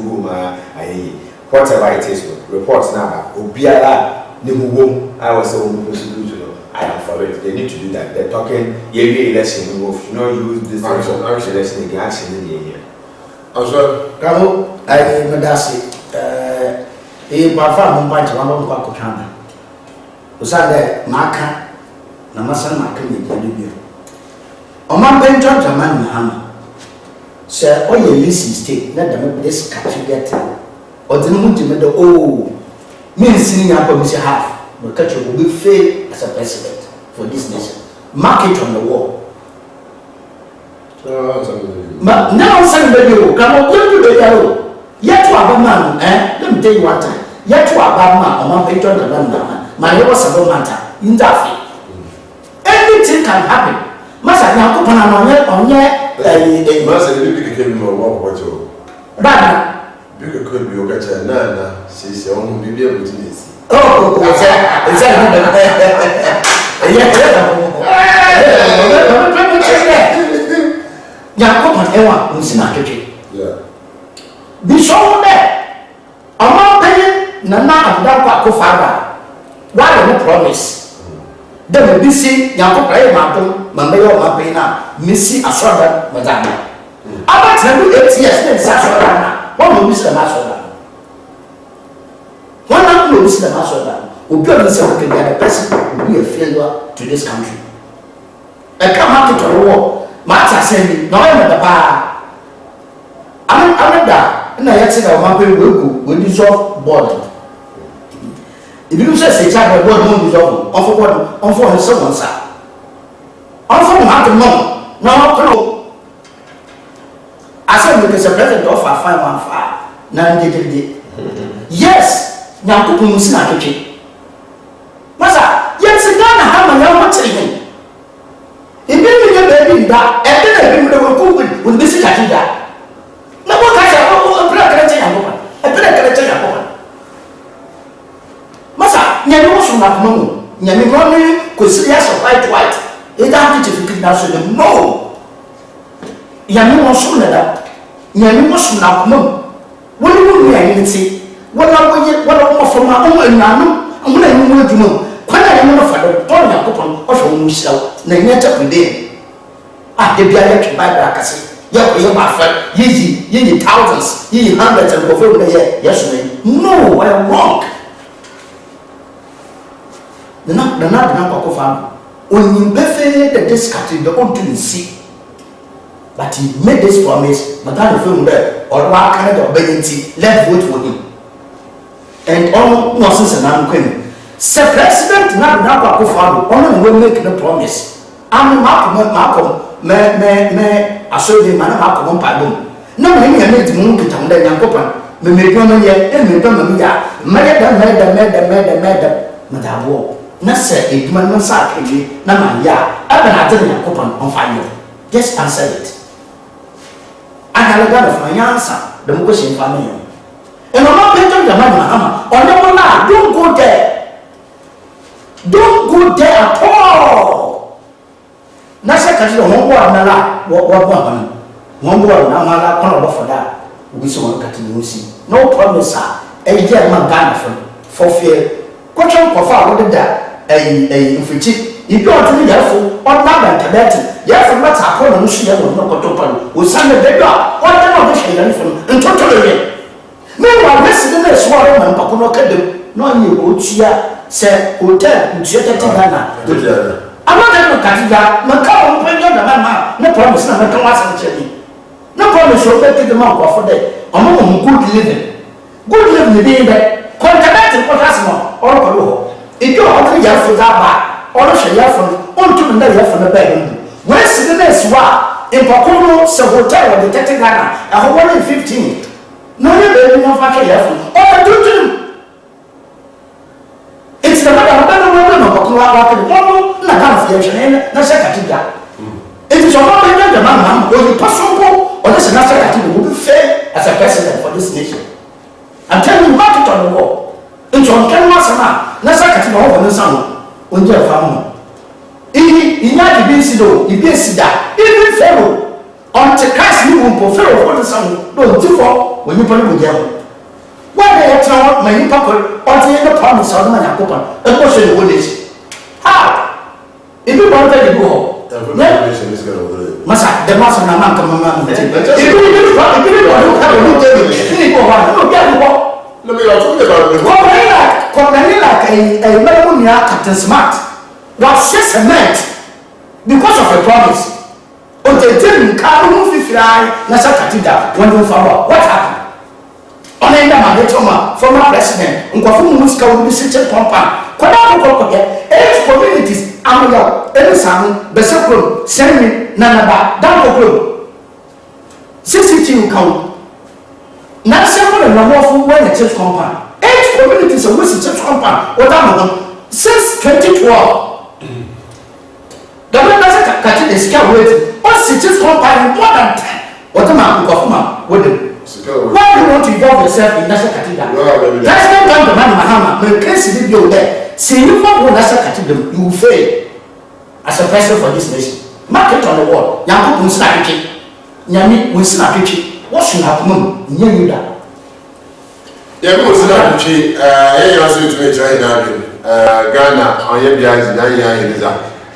whatever it is, reports now, Obiara, I was so I am for it. They need to do that. They're talking, election, we should not use this Action. election again, action in the year. Also, Kamo, I Madasi, Bafa Mumbai to one of Kakutana. Usade Maka, Namasan Maka, you. Oman Benton to Man Mahama. Sir, all your listen state, let them this country get or the movement the oh, me sitting up on Mr. Half, but country will be fail as a president for this nation. Mark it on the wall. Now, somebody will come up to the yellow. Yet to a man, let me tell you one time. Yet to a bad man, Oman Benton to Man, my was a matter in that. Anything can happen. Masa na ko pana onye masa ni bi keke bi mo wa ko jo bana bi keke bi o ka cha na si on bi bi e business oh ya ko pan ewa nsina keke bi so de ama pen na abda ko father why no promise dem bi si yanko prayer mato mambeyo mapena misi asoda madana aba tenu 8 years dem sa asoda na won no misi na asoda won na no misi na asoda obi o misi o ke the person who be a failure to this country e ka market to war ma ta say ni na o na ba amada na yete na o mapen we dissolve board. If you say child board won't dissolve, on for someone, sir. On for him to know. No. I said because the president of 515 9 yes, now could be Musina Kiki. Massa, yes, a gun, how many young children. If you baby that, and then I will be sitting at that. No one can say, oh, a black and Masa, nyame wo so na kuma mu. Nyame mo ni kwesi ya so white. E da certificate na so dem no. Nyame wo so na da. Nyame wo so na kuma mu. Woni wo ya ni ti. Wona wo fo ma o enanu, o na ni mo adwuma. Kwana ni mo fa do to Yakobon o so mo hira na nya ta pede. De bia ya twa Bible akase. Ya ko ye ma fa ye thousands, ye hundreds and of them yes no, I am wrong. The not of farm. When you befe the discarded the own to see. But he made this promise, Madame film there, or what kind of obedience, let's vote for him. And all nonsense and unquaint. Sir President not of farm, only will make the promise. I'm Malcolm, me, I saw him, and Malcolm on Pabon. No, many I made the moon to town there, Yankopan, me make one yet, and me come ya, Madame War. Nasa edman no sa keji na man ya abana ade na Yakobon on fire. Just answer it. Agalaga of my answer the question for me. And no better the man Mahama or no na don't go there. Don't go there at all. Nasa kaji won bo na la wo ban won bo na mala kono for that. We so won kati no see. No promise e je man Ghana for fear. Kwatron kofa wo da mfichi ibi otini yafo onaba tabati yafo mata akọ no hye no kotopan osane beba onde no hye yan fo ntotolele me wa meside na eswaro man pako no kadem no nye otua se hotel ntua tete Ghana amana no katija maka on penjo na mama no promise na maka wasan chedi no promise o beti de man kwa for de omo good living dey there contract ko kasmo or ko ho if you want to get for that back, or shall you have on to the left from the bed. Where's the next one? In Pacono, so hotel or the Tete Ghana, a 115. No, you baby, no fucking left. Oh, do to it's the matter of the woman of Pacono, not kind of the no second. It is your mother, the man, or you pass on, or this another category will be fair as a president for this nation. I'm telling you, mark it on the wall. Into on camera, Nasa Katina over the sun, when you're found. In that Ibisido, Ibisida, even fellow, on the class you will prefer for the sun, don't do for when you put it with them. Why they have to my new papa, or the promise of the Yakopan, and what's the village? How? If you want to go, Massa, the master of Namaka, Mamma, if you want to have a look at it, no, we are talking about the a Melamunia Captain Smart was just a man because of a promise. On the day, Carlo Fifty, Nasa Catida, when you found what happened. On the Maletoma, former president, Unquafu Muska will be seated compound. Quadruple eight communities, Amada, Edison, Besapro, Semi, Nanaba, Danko, 62 count. Now, several and more when a church compound. 8 communities of which church compound, what I'm since 2012. The members of Katin is still waiting. What church compound more than 10? What am I with them? Why do you want to involve yourself in Nasa Cathedral? Let's not come to Man Mahama, but case you did there. See, you want Nasa Cathedral, you will fail as a person for this nation. Mark it on the wall. Yamu will snap it. Yami will snap it. What should happen? You that. Yamu will snap it. I also to me trying Ghana on your guys, 9 years.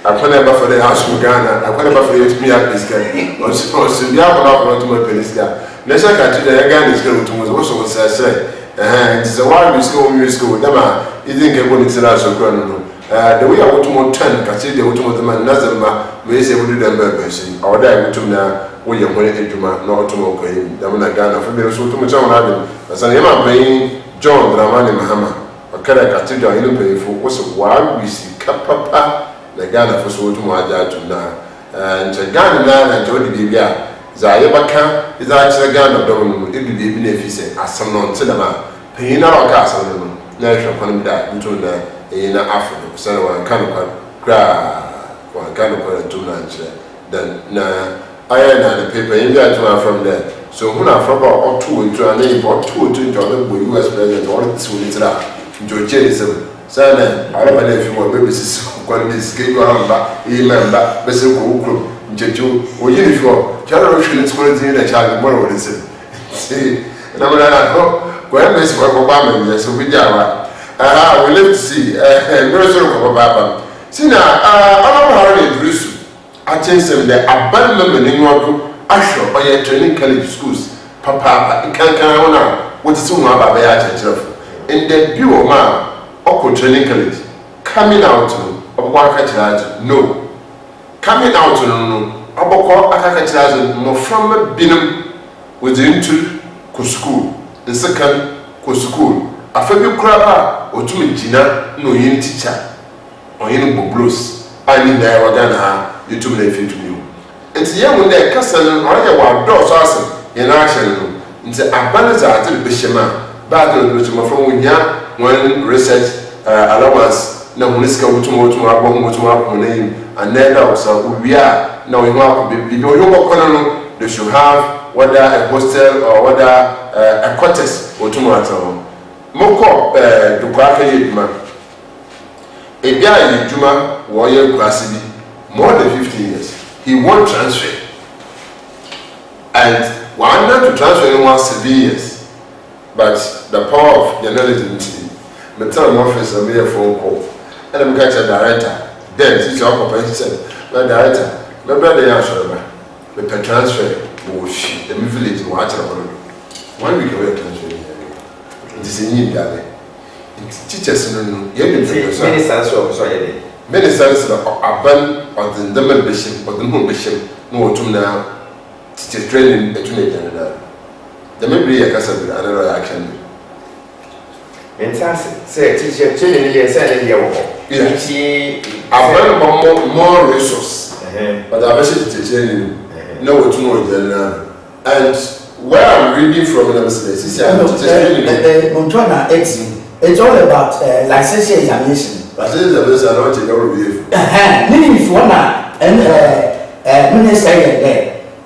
I can't ever for the house from Ghana. I can't ever for the me at this guy. On suppose to be able to my penis there. Nessa Cathedral again is going to also say, and it's a wild musical, Dama, you think I'm going to tell us the way I want to more 10 Cathedral to the man, Nazama, may say, we do them by or die to now, we are going to not to mock him, Damana Ghana, for me, so to much on having, as I am playing John Dramani Mahama, a Cathedral in the pay for was a wild we see Papa, the Ghana for so to my dad to now, and Ghana and Jody Bibia. Zayabaka is actually a gun of Domino, it would be beneficent as some non cinema. Paying our castle, national economy that between in Africa, so one kind of cry, one kind of two lunch. Then, I and the paper in there to from there. So, when I forgot or two into a name or two to enjoy the US president or this will it up. Georgianism. So then, I don't know if you want maybe this one is give you a back, remember, Bessel. Jeju, or uniform, generation is going to the child more what is it? See, and I'm not going to miss for Obama, yes, so we are. We live to see a nursery of Obama. See now, I don't know how to do. I change them the abandonment in your usher or your training college schools. Papa, you can't count now. What is soon about the agent? In the pure man, or training college, coming out of one catch, no. Coming out on Aboko Akakachilas, more from a binum within to school, the second school. A fabu crapper or to Gina, no yin teacher or yin boblos. I mean, there were gonna you two may fit to you. It's young when they're cousin or your wild dogs awesome in action. It's a balance at the Bishama, battle with my phone when research allowance. Na muniska utumo hapo name and then also we are now we want to be they should have whether a hostel or whether a quarters utumo ato moko do kwaka yeduma e bia yeduma wo ye kwase bi more than 15 years he won't transfer and one to transfer in 7 years but the power of the knowledge the time office a mere phone call. And I'm catching a director. Then, since your company said, my director, my brother, the per transfer, bullshit, the village, watch it. 1 week away transfer. It is a new guy. Teachers, many sons of Soyade. Many sons are banned on the Demon Bishop or the Moon Bishop, no to now. Teachers training a teenager. There may be a castle with another action. Fantastic. Say, teacher, children, yes, and I've more resources, but I've actually teaching no to know than and where I'm reading from the it's all about licensure examination. Licensure examination, I don't take over with meaning if one and minister there,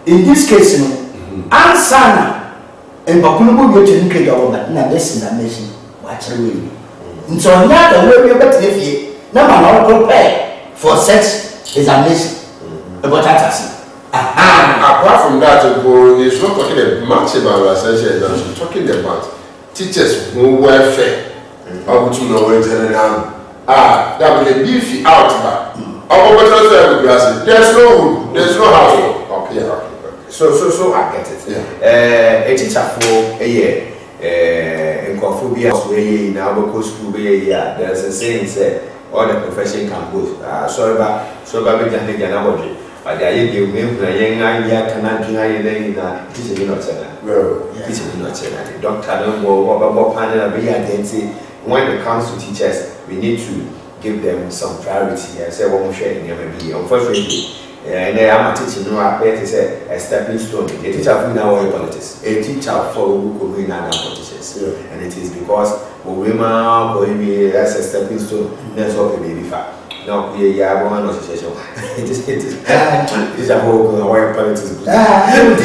in this case, answer and Bakulubu go to the government, now this examination. Watch away. And so now the way we got if you never not prepare for such examination about that. Apart from that, it's not talking much about licensure examination, talking about teachers who were fair. I want to know where that will be beefy out back. There's no wood, there's no house. Okay. So I get it. A teacher for a year, in Kophobia, now because school be a year, there's a saying said, all the profession can go. So about me, but the idea you make a young idea cannot deny teaching not saying. Teaching not saying. Doctor don't go over panel be against it. When it comes to teachers, we need to give them some priority. I say one share in maybe unfortunately. And I'm a teacher, no, I bet it's a stepping stone. A teacher for now politics. A teacher for who could politicians. And it is because women going to be as a stepping stone, that's what we be fat. No, we are one association. It is a whole politics. I am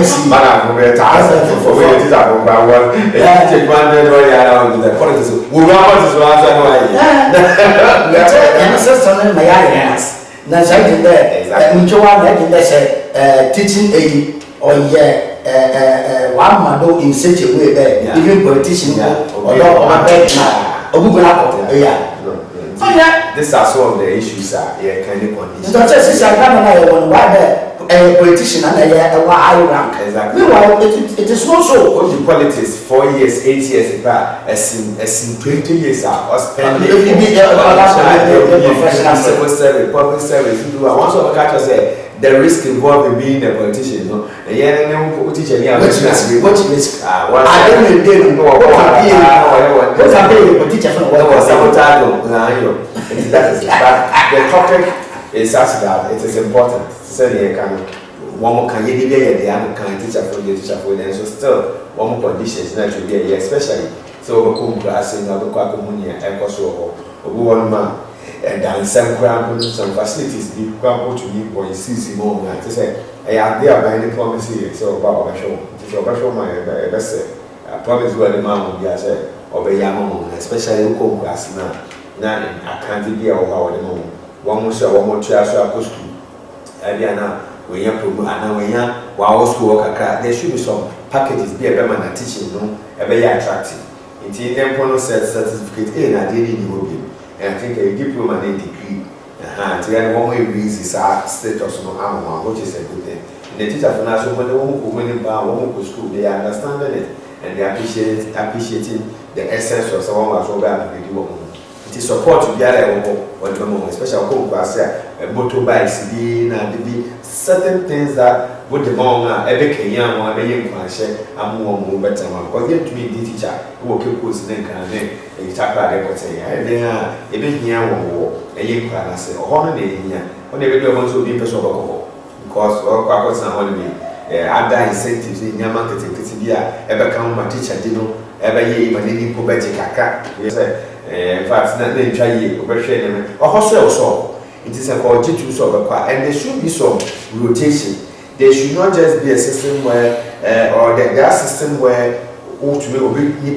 see, but I'm going to ask for where it is about one. Take one day, the politics. We want to answer why. My eyes. Na say there nchowa na dey say teaching aid or one man do in such a way that even politicians or these are some of the issues that kind of conditions. So just say I don't why the politician and high rank. Exactly. Meanwhile, it is not so. All the politics 4 years, 8 years as in 20 years are spending professional civil service, public service. Once of catch us the risk involved in being a politician, you know. And yeah, teacher, what risk? I don't know that is the topic is such that it is important. So one more can you be the other kind teacher for the teacher for them. So still one more conditions that should be a year, especially so we class in the Quacomunia and Kosovo or one man and then some facilities be crumbled to me or you see more to say I am there by any promise here. So about my show, it is about my best promise where the man will be as a or a young especially who come class now. Now I can't be a while the moment. One more chair so I push to Adiana. When you promote and when you while school work there should be some packages be a permanent teaching, no, a very attractive. It's in them certificate and I didn't know him. And I think a diploma and degree. And one way is our status no armor, which is a good thing. And the teacher for national when the woman who went in school, they understand it and they appreciating the essence of someone who has over and do. It is support to be especially motorbikes, certain things that would the mom every young one, I'm more better one. Because you to me, the teacher who will keep posting and then you talk about everything. And then a bit near one, a young class, or holiday here, when they will want to be person of alcohol. Because all quarters and holiday, other incentives in your marketing, ever come my teacher, ever ye, my lady, Pobeti Kaka. In fact, not then try ye, or hostel so. It is a quality to and there should be some rotation. There should not just be a system where, or there system where, to be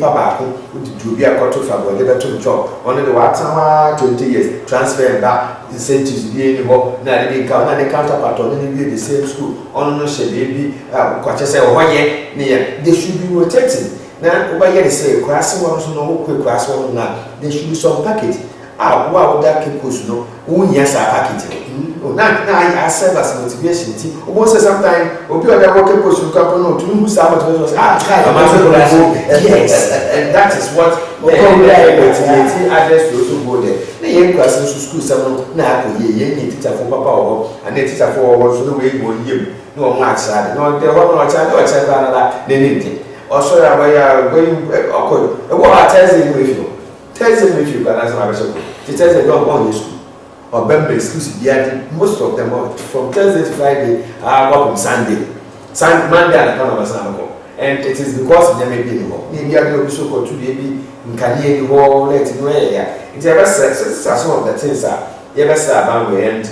a quarter for whatever to job. One of the 20 years, transfer back incentives being involved, not the counterpart on the same school, on no shade, baby, they should be rotating. Now, over here, they say, class one, no quick class one, now there should be some package. Wow, that can push no. Yes, I package. Now I serve as motivation. Almost sometimes, or people that work push to come to who's out of us. Yes, and that is what motivating others to also go there. The young classes to school, some now, teacher for papa and the teacher for what's the way you no much. No, there were no child or child, they need it. Also, I am going, what I tell you. Tells them if you can ask my bishop. She tells them don't go to school. Or Bembe exclusive. Most of them are from Thursday to Friday. I work on Sunday. Monday and I come. And it is because they may be anymore. Maybe I will so called to baby in Kanye wall, let it know. It's ever some of the things that you ever say about me and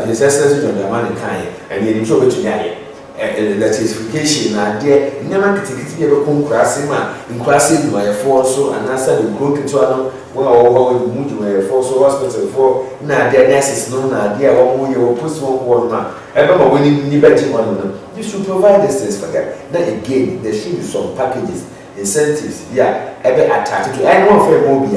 his ancestors on the man in Kanye and he didn't show it to Yaya. Electrification and there never get to come crossing in crossing my force and answer the group into another move my force hospital for now their nurses no idea what you post one man ever winning liberty one you should provide this things for them. Then again there should be some packages incentives ever attached to anyone for mobile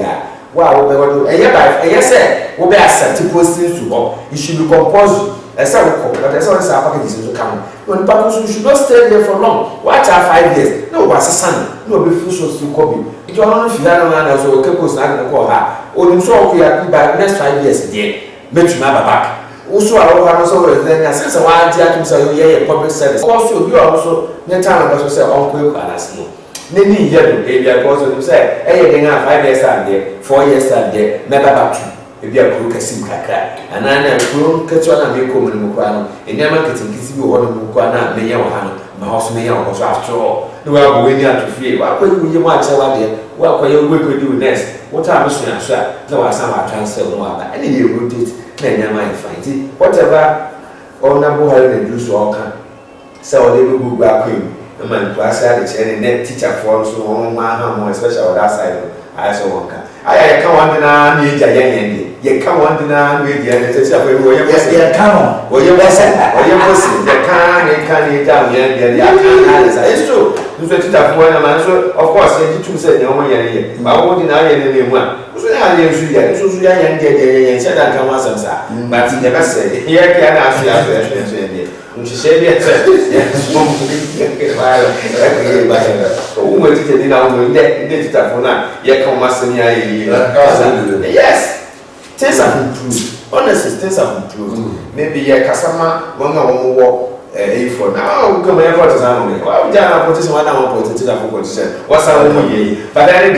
Wow, yes, we be accept postings to all. It should be compulsory. As I will but as always our packages to come. When packages should not stay there for long. Watch our 5 years. No, what's a son? No, be full so to copy. It will not feel that man as well. Keep us not call her. Or in so we are by next 5 years again. Make you never back. Also, I will have also then since a while, I say, yeah, public service. Also, you are also the time of say, Uncle Alasmo. Nini yellow, baby, I also say, hey, 5 years out there, 4 years out there, never back to. If you are cook a sim crack, and I never catch one and make home in Mukwano, and never getting kissing you one in Mukwana, may your hand, my house may also after all. No, I will win to free. What will you watch out there? What will you work with you next? What time is your shot? No, I somehow transfer no other. Any you would it, then I find it. Whatever honorable having do so all can. So they will go back in. The man class had a net teacher form so one man more especially on that side. I saw one can. I come on the need a young you come on the with the other. Come on. Well, you was the can eat down here. It's true. You said that one man, so of course, you said no one here. But I won't deny any one. So I didn't so young and said that come on some side. But he never said, here can I see you. She said, yes, yes, things have improved. Honestly, things have improved. Maybe a customer one more for now. Come here for example. Why would I put this one down? Put it in a position. What's our money? But then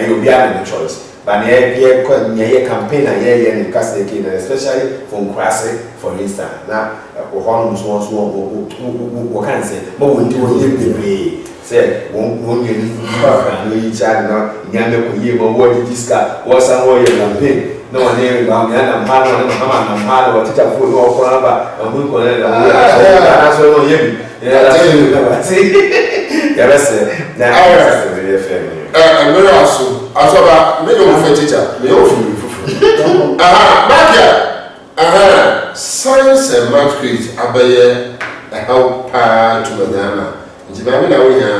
you'll be having a choice. But near campaign and here in Castle, especially from Classic, for instance. Now, Holmes was what can say, but when you say, won't you know each other? Younger, what did this guy was somewhere in campaign? No one here about me, and I'm hard or teacher food or whatever, and we'll call it. That's what you I'm very awesome. I thought me no teacher, me no fool. Back here. Science and math quiz abaye help to banana. Njibami na wonya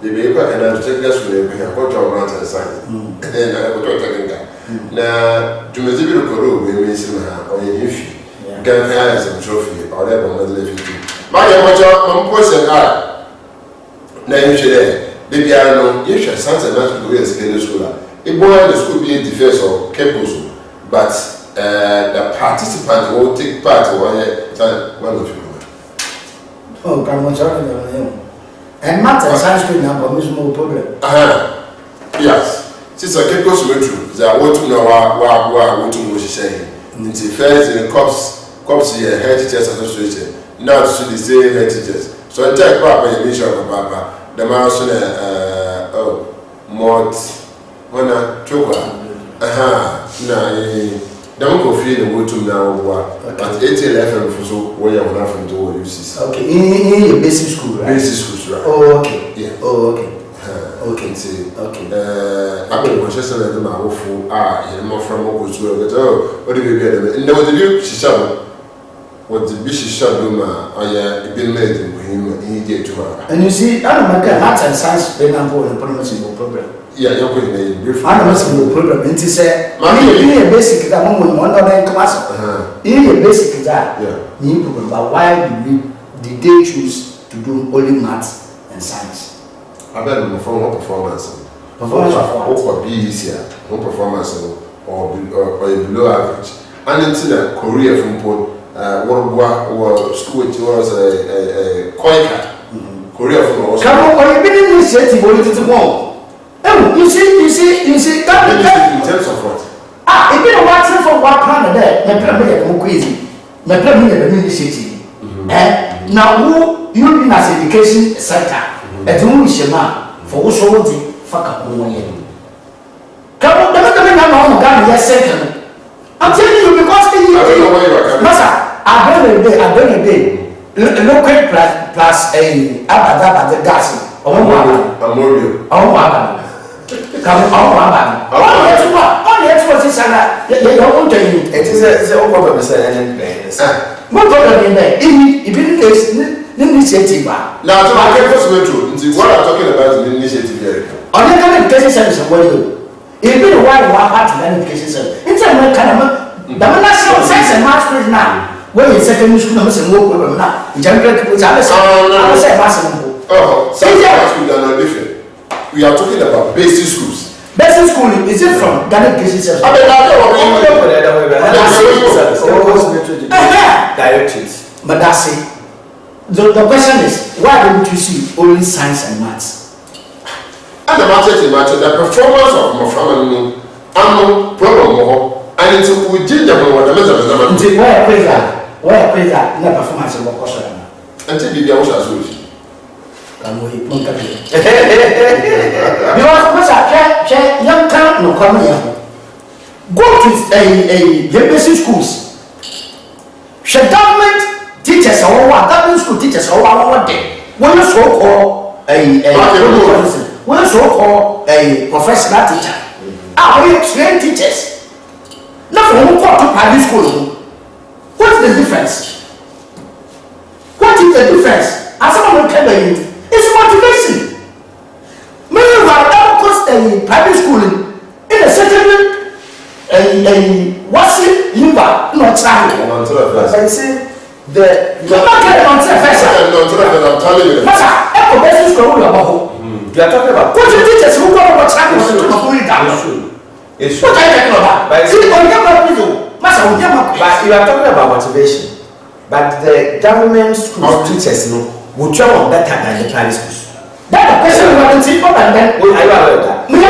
the paper and I take this with me about grant and science. And I go to technical. Na to me zibi ko we me sima o ye fi. Can have some trophy or that one the fit. My amateur question na you share. Baby, I know if your sons and daughters go to secondary school, it boy the school be a defense or campus, but the participants will take part in one of you. Oh, and math and science school now is no problem. Yes, since a campus metro, they are want to know what to say. It's first in the cops here, head teachers association, now to the same head teachers. So I take part by the mission of Papa. The mouse mort wana choka don't go feel the wood to now but 80 FM for so where you have to do uses. Okay, in basic school, right? Basic school, right? Oh, okay. Yeah. Oh, okay. Okay. See. Okay. I been Manchester and the Mahofu you more from what was well. What do you get? And there was a new Shisha. What the bishop shall do, I been made with him immediate tomorrow. And you see, I don't make math and science, they don't put no problem. Yeah, you're going to brief. I don't see no problem. And to say, you basic that one one other class. You basic that, you problem. But why did they choose to do only maths and science? I bet no performance. Performance of what? Be easier, no performance or below average. And until Korea from Port. What school it was a Quaker. Korea from also. Come on, you've been in this city, what is it more? Oh, you see, that in terms of what? If you don't want to for what planet there, my plan is crazy. My plan is the city. Now, who you in as education center, at whom is your man for who sold the fuck up one year. Come on, yes, second. I'm telling you because I don't know where you are coming. I don't know. Local plus a abada gas. Amorio. It is a problem. What problem in there? If you case initiative. Now, to my campus metro, what I'm talking about is initiative here. On the education service, Even the one part of education system. It's a kind the national science and math school now. When you secondary school, I'm saying, look, I'm not. General people, I'm saying, massive. Oh, science schools are not different. We are talking about basic schools. Basic school is it from Ghana education system? I mean, directives. But that's it. The question is, why don't you see only science and maths? And the performance of my family, I'm problem. And it's a good ginger what the measurement. Where praise that, no performance of what was until the house as well. Because young can't no come here. Go to a basic schools. Should government teachers or what? Government school teachers or what day? When you so call when you so call a professional teacher. We trained teachers. Not from who call to private school. What's the difference? What is the difference? As someone will tell you, it's motivation. Meanwhile, that cost a private school in a certain what's it? Limba, not trying. I say you're not getting on to the first. I'm telling you. Masa, every basic school you are talking about. What you teachers who go over trying to pull it down? It's what are you talking about? But you are talking about motivation. But the government school teachers will travel better than the private schools. That's the question we want to see. And then, are you aware of that? If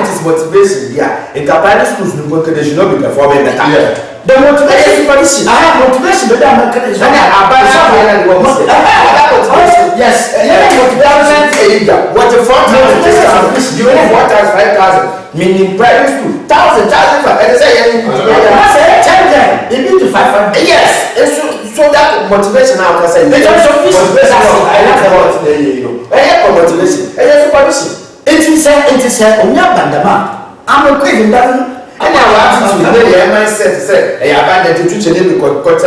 it is motivation, yeah. In the private schools, they should not be performing better. Yeah. The motivation, I have motivation, but I'm not going to say, yes, what the 4,000, you only 4,000, 5,000, meaning private school, 1,000, and say, you need to 500. Yes, so that motivation now can say, I like motivation, it is a Bandama. I'm a craving that. And now I have to say, I myself say, I abandoned to teach a little because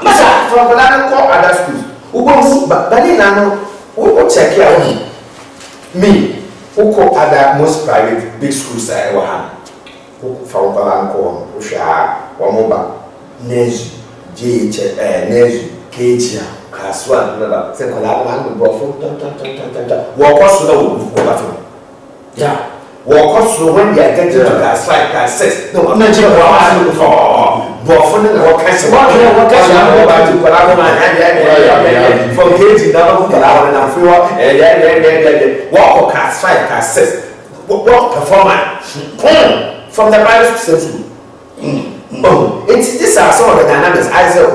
Massa from other schools. Who goes, but Danilo, who will check out me, who call other most private big schools I ever had. Who found Balanco, Usha, Wamoba, Nezu, JH, Nezu, Katia, Caswan, St. Colaban, walk us to the yeah. Walk us through when they are getting to class 5, class 6. No, I'm not sure what I'm looking for. But for the what kind of what to from KG down to and free walk class 5, class 6. What performance from the private school. These are some of the dynamics. I said,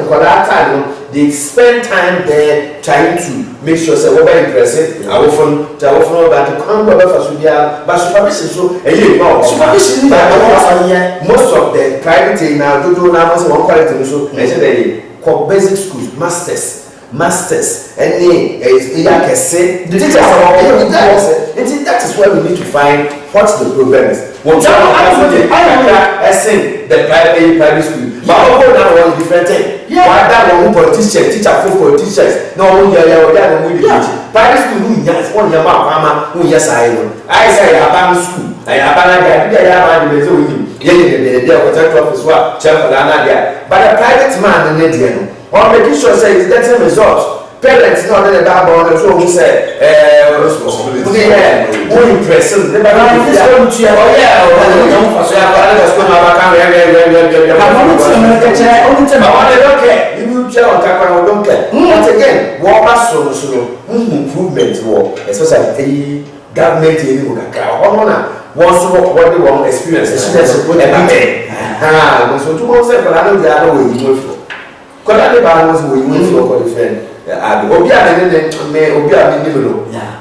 they spend time there trying to make sure that we're impressive. I often about to come over for Sudia, but supervision so supervision most of the private now do now one quality so mention called basic schools, masters, and the teachers that is where we need to find what the problem is. I think the private school, but all now one different thing. Why that one politician, teacher for politicians, no one private school, yes, one year, Mama, who yes, I say, I school, I have but a private man in India, or making sure say it's getting results. Parents not in the Bible, so who said, who impressive. But again, what was improvement war, especially government in what they want experience. So 2 months ago, I know the other way you went for. Because I was waiting for the friend. Obia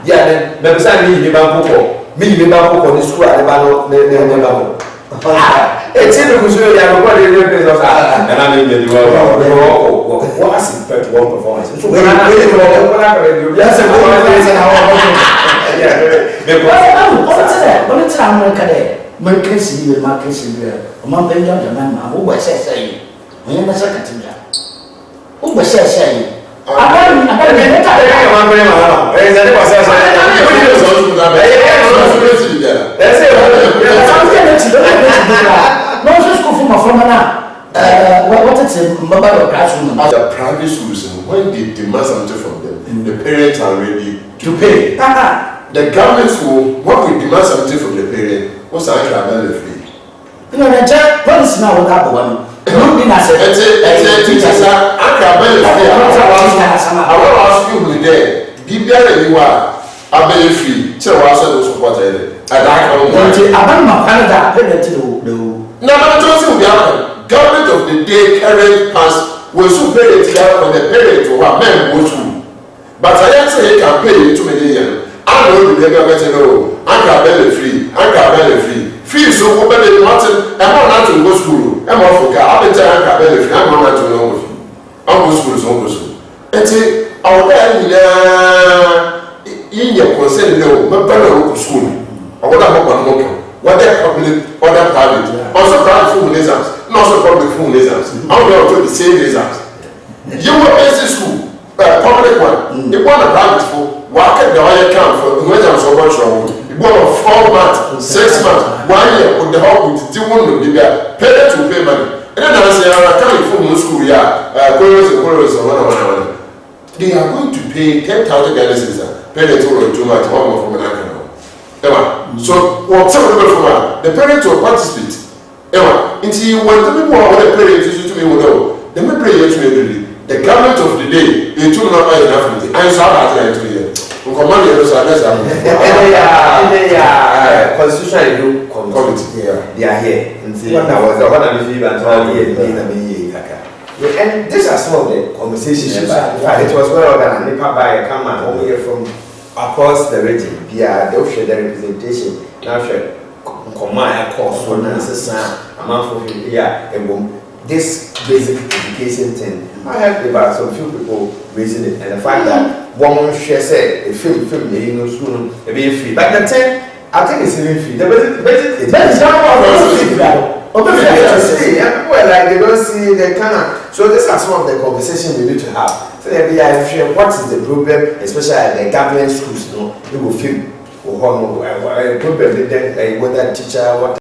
yeah, never say me the school at the battle. It's in the Missouri, I have got and I mean, what has impact one performance? So when I that's a good reason No school for my what is mobile classroom? The private schools, when they demand something from them, the parents are ready to pay. The government school, when we demand something from the parent, what's the actual free? You know, the child policy now will have one. Not being as a teacher, I can ask you there. Give them you are free. So I said, support it. And I can't Canada, no, government of the day, current past, will soon pay it on the parent who are men go through. But I say you can pay 2 million. I know the government I can free. Free so open the mountain, I'm not to go school. I'm off for car. I'll be telling you free. I'm not to know with you. I'm go school, so go school. And say, our in your consent, no, but better go school. I want to hope on working. Whether public or private. Also private full exams, not also public full exams. I'm going to the same exams. You were basic school, public one. You want a private school, work at the higher account for the exams so much wrong. You want 4 months, 6 months, 1 year with the help with the one to be there. Parents will pay money. And then I say, I can't from school, they are going to pay 10,000 Ghana. Parents will too much, one more from an account. So, whatever the parents will participate. Until when the people are the parents to me, the pray to me. The government of the day, they took not buy enough. I saw that to you. Command the constitutional committee. They are here. And these are some of the conversations. It was well organized. Nipa by a camera over here from across the region. Yeah, they share the representation. Now share command course one necessary amount for here and this basic education thing. I heard about some few people raising it, and the fact that one share said a film you know soon it be free. But the thing I think it's even free. The basic see, and people are like they don't see they cannot. So these are some of the conversations we need to have. So they be like, what is the problem, especially at the government schools? You know, they will feel problem with whether teacher what.